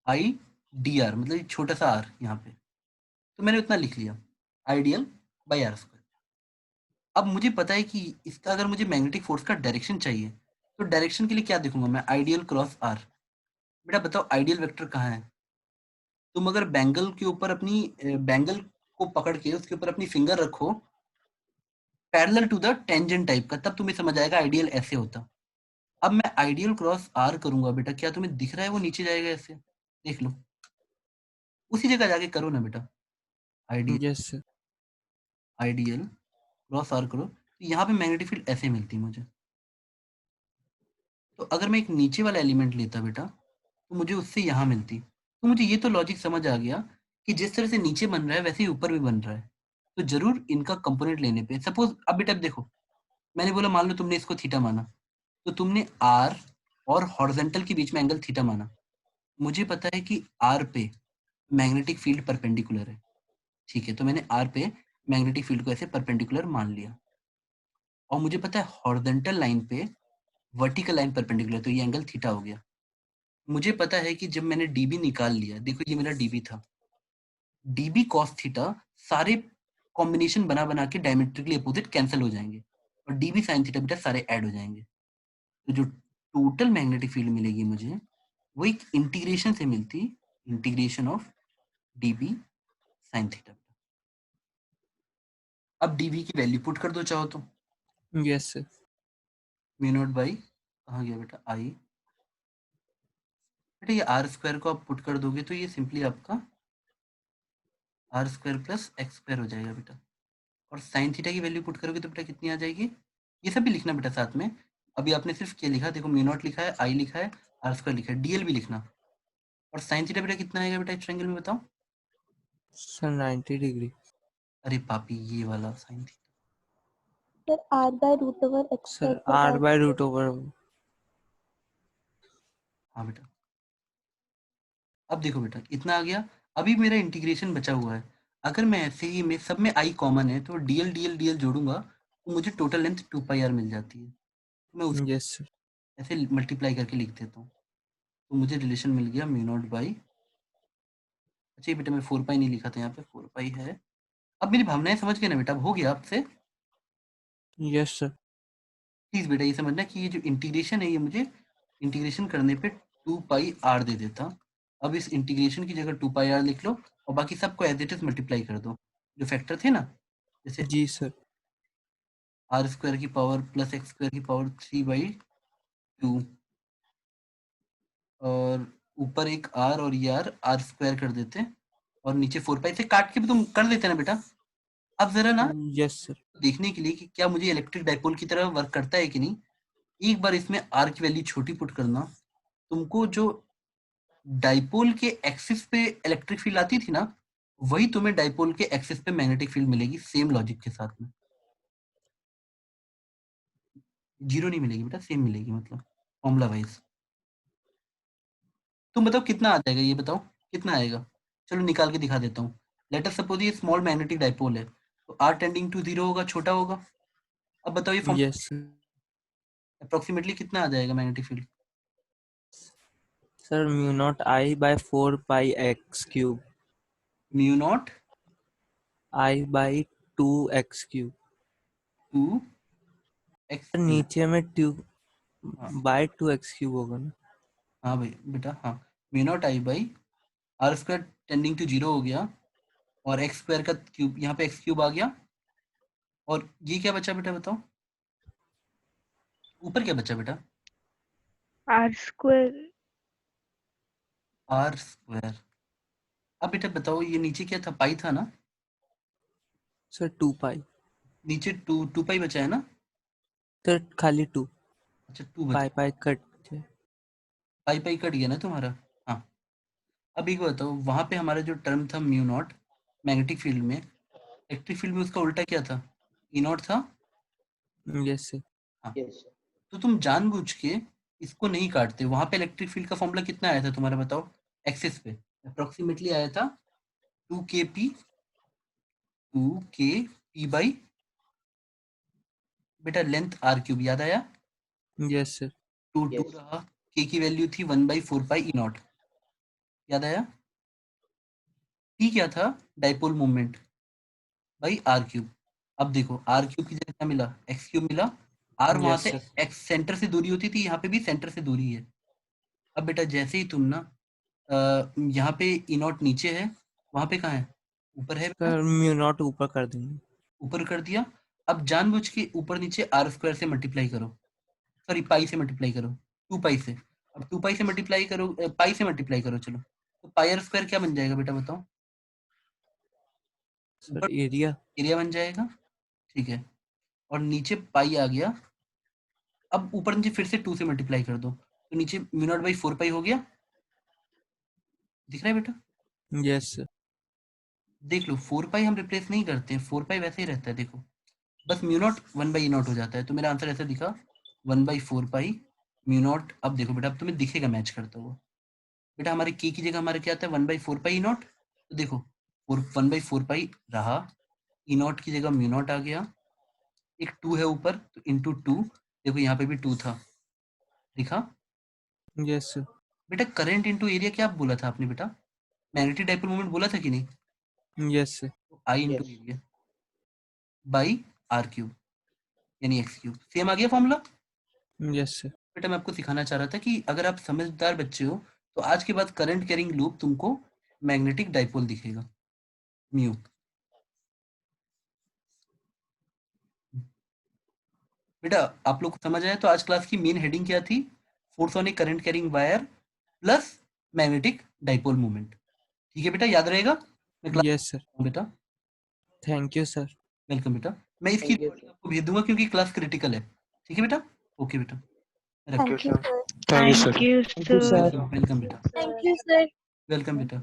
आई डी आर, मतलब ये छोटा सा आर यहाँ पे, तो मैंने उतना लिख लिया, आइडियल बाई आर स्क्वायर। अब मुझे पता है कि इसका अगर मुझे मैग्नेटिक फोर्स का डायरेक्शन चाहिए, तो डायरेक्शन के लिए क्या देखूंगा मैं, आइडियल क्रॉस आर। बेटा बताओ आइडियल वेक्टर कहाँ है? तुम अगर बैंगल के ऊपर अपनी बैंगल को पकड़ के उसके ऊपर अपनी फिंगर रखो parallel to the tangent type का, तब तुम्हें समझ आएगा आइडियल ऐसे होता। अब मैं आइडियल क्रॉस आर करूंगा बेटा, क्या तुम्हें दिख रहा है वो नीचे जाएगा ऐसे? देख लो, उसी जगह जाके करो ना बेटा, I DL yes sir. I DL cross R करो, तो यहाँ पे मैग्नेटिक फील्ड ऐसे मिलती है मुझे। तो अगर मैं एक नीचे वाला एलिमेंट लेता बेटा, तो मुझे उससे यहाँ मिलती। तो मुझे ये तो लॉजिक समझ आ गया कि जिस तरह से नीचे बन रहा है वैसे ही ऊपर भी बन रहा है, तो जरूर इनका कंपोनेंट लेने पे, सपोज अब बेटा देखो, मैंने बोला मान लो तुमने इसको थीटा माना, तो तुमने आर और हॉरिजॉन्टल के बीच में एंगल थीटा माना। मुझे पता है कि आर पे मैग्नेटिक फील्ड परपेंडिकुलर है, ठीक है, तो मैंने आर पे मैग्नेटिक फील्ड को ऐसे परपेंडिकुलर मान लिया। और मुझे पता है हॉरिजॉन्टल लाइन पे वर्टिकल लाइन परपेंडिकुलर, तो ये एंगल थीटा हो गया। मुझे पता है कि जब मैंने डीबी निकाल लिया, देखो ये मेरा डीबी था, डीबी कॉस थीटा सारे कॉम्बिनेशन बना बना के डायमेट्रिकली अपोजिट कैंसिल हो जाएंगे, और डीबी साइन थीटा बेटा सारे ऐड हो जाएंगे। तो जो टोटल मैग्नेटिक फील्ड मिलेगी मुझे, वो एक इंटीग्रेशन से मिलती, integration of dB sine theta. अब डीबी की वैल्यू पुट कर दो चाहो तो, yes sir. Mu naught by कहाँ गया बेटा, आई। बेटा ये आर स्क्वायर को आप पुट कर दोगे तो ये सिंपली आपका R square plus X square हो जाएगा बेटा। और साइन थीटा की वैल्यू पुट करोगे तो बेटा कितनी आ जाएगी, ये सब भी लिखना बेटा साथ में। अभी आपने सिर्फ क्या लिखा, देखो म्यू नॉट लिखा है, आई लिखा है, आर स्क्वायर लिखा है, डीएल भी लिखना। और साइन थीटा बेटा कितना आएगा बेटा इस ट्रायंगल में बताओ? Sir 90 degree. अरे पापी, ये वाला sine theta. Sir, R by root over X sir square plus R R by square. Root over. हाँ बेटा, अब देखो बेटा इतना आ गया। अभी मेरा इंटीग्रेशन बचा हुआ है, अगर मैं ऐसे ही में सब में आई कॉमन है तो डीएल डीएल डीएल जोड़ूंगा तो मुझे टोटल लेंथ 2 पाई आर मिल जाती है। तो मैं उसे यस सर। ऐसे मल्टीप्लाई करके लिख देता हूँ, तो मुझे रिलेशन मिल गया म्यू नॉट बाई, अच्छा ये बेटा मैं 4 पाई नहीं लिखा था, यहाँ पे 4 पाई है। अब मेरी भावनाएं समझ गए ना बेटा, अब हो गया आपसे? Yes sir. प्लीज बेटा ये समझना कि ये जो इंटीग्रेशन है ये मुझे इंटीग्रेशन करने पे 2 पाई आर दे देता। अब इस इंटीग्रेशन की जगह 2 पाई आर लिख लो और बाकी सबको एज इट इज मल्टीप्लाई कर दो, जो फैक्टर थे ना, जैसे जी सर। आर स्क्वायर की पावर प्लस एक्स स्क्वायर की पावर 3/2, और ऊपर एक आर और ये आर स्क्वायर कर देते, और नीचे 4 पाई से काट के भी तुम कर देते ना बेटा। अब जरा ना यस सर। देखने के लिए कि क्या मुझे इलेक्ट्रिक डाइपोल की तरह वर्क करता है कि नहीं, एक बार इसमें आर की वैल्यू छोटी पुट करना। तुमको जो डाइपोल के एक्सिस पे इलेक्ट्रिक फील्ड आती थी ना, वही तुम्हें डाइपोल के एक्सिस पे मैग्नेटिक फील्ड मिलेगी, सेम लॉजिक के साथ में। जीरो नहीं मिलेगी बेटा, सेम मिलेगी, मतलब फॉर्मूला वाइज। तुम बताओ कितना आ जाएगा, ये बताओ कितना आएगा। चलो निकाल के दिखा देता हूँ। लेट अस सपोज ये स्मॉल मैग्नेटिक डाइपोल है, तो आर टेंडिंग टू 0 होगा, छोटा होगा। अब बताओ ये फॉर्मूला यस सर। अप्रोक्सीमेटली कितना आ जाएगा magnetic field. Sir mu naught I by 4 pi X cube. Mu naught I by 2 X cube. 2 X cube. नीचे में 2 हाँ बाय 2 एक्स क्यूब होगा ना। हाँ भाई बेटा, हाँ mu naught I by R square tending to 0 हो गया, और एक्स स्क्वायर का क्यूब, यहाँ पे एक्स क्यूब आ गया। और ये क्या बचा बेटा बताओ, ऊपर क्या बचा बेटा। R square. R square. अब बेटा बताओ ये नीचे क्या था, पाई था ना। सर 2 पाई। नीचे 2 पाई बचा है ना। सर खाली 2 अच्छा 2 बचा, पाई पाई कट। पाई पाई कट गया ना तुम्हारा। हाँ अब एक बताओ, वहां पे हमारा जो टर्म था म्यू नॉट मैग्नेटिक फील्ड में, इलेक्ट्रिक फील्ड में उसका उल्टा क्या था, ई नॉट था। Yes sir. हाँ तो तुम जानबूझ के इसको नहीं काटते। वहां पे इलेक्ट्रिक फील्ड का फॉर्मूला कितना आया था तुम्हारा बताओ, एक्सिस पे अप्रोक्सीमेटली आया था 2 के पी बाई बेटा लेंथ आर क्यूब, याद आया। Yes sir. 2 रहा, के की वैल्यू थी 1/4 पाई ई नॉट, याद आया। पी क्या था, dipole moment by R cube. अब देखो आर क्यूब की जगह क्या मिला, एक्स क्यूब मिला। आर वहां यस से सर। एक्स सेंटर से दूरी होती थी, यहाँ पे भी सेंटर से दूरी है। अब बेटा जैसे ही तुम ना यहाँ पे ई नॉट नीचे है, वहां पे कहाँ है, ऊपर है बेटा, सर म्यू नॉट ऊपर कर देंगे। ऊपर कर दिया। अब जानबूझ के ऊपर नीचे आर स्क्वायर से मल्टीप्लाई करो, सॉरी पाई से मल्टीप्लाई करो, 2 पाई से। अब 2 पाई से मल्टीप्लाई करो, पाई से मल्टीप्लाई करो, चलो तो पाई आर स्क्वायर क्या बन जाएगा बेटा बताओ। सर ऊपर एरिया। एरिया बन जाएगा, ठीक है। और नीचे पाई आ गया। अब ऊपर नीचे फिर से 2 से मल्टीप्लाई कर दो, तो नीचे म्यू नॉट बाई 4 पाई हो गया, दिख रहा है बेटा। Yes sir. देख लो 4 पाई हम रिप्लेस नहीं करते हैं, 4 पाई वैसे ही रहता है, देखो बस म्यू नॉट 1 बाई नॉट हो जाता है। तो मेरा आंसर ऐसा दिखा 1/4 पाई म्यू नॉट। अब देखो बेटा, अब तुम्हें दिखेगा मैच करता हुआ। बेटा हमारे के की जगह हमारे क्या आता है 1/4 पाई नॉट, तो देखो 1/4 पाई रहा, ई नॉट की जगह म्यू नॉट आ गया, एक 2 है ऊपर तो इंटू 2, देखो यहाँ पे भी 2 था, दिखा। Yes sir. बेटा करंट इंटू एरिया क्या बोला था आपने बेटा, मैग्नेटिक डाइपोल मोमेंट बोला था कि नहीं। Yes sir. तो I into area by R cube यानी एक्स क्यूब, सेम आ गया फॉर्मूला। Yes sir. बेटा मैं आपको सिखाना चाह रहा था कि अगर आप समझदार बच्चे हो तो आज के बाद करंट कैरिंग लूप तुमको मैग्नेटिक डाइपोल दिखेगा, म्यू। बेटा आप लोग को समझ आया, तो आज क्लास की मेन हेडिंग क्या थी, force on a current carrying wire plus magnetic dipole moment. ठीक है बेटा, याद रहेगा। मैं क्लास यस सर। बेटा, थैंक यू सर। वेलकम बेटा। मैं इसकी रिकॉर्डिंग आपको भेज दूंगा क्योंकि क्लास क्रिटिकल है। ठीक है बेटा, ओके बेटा, Thank you, sir. Thank you Thank sir. you, thank you sir. Sir. Welcome बेटा, Thank you, sir. वेलकम बेटा।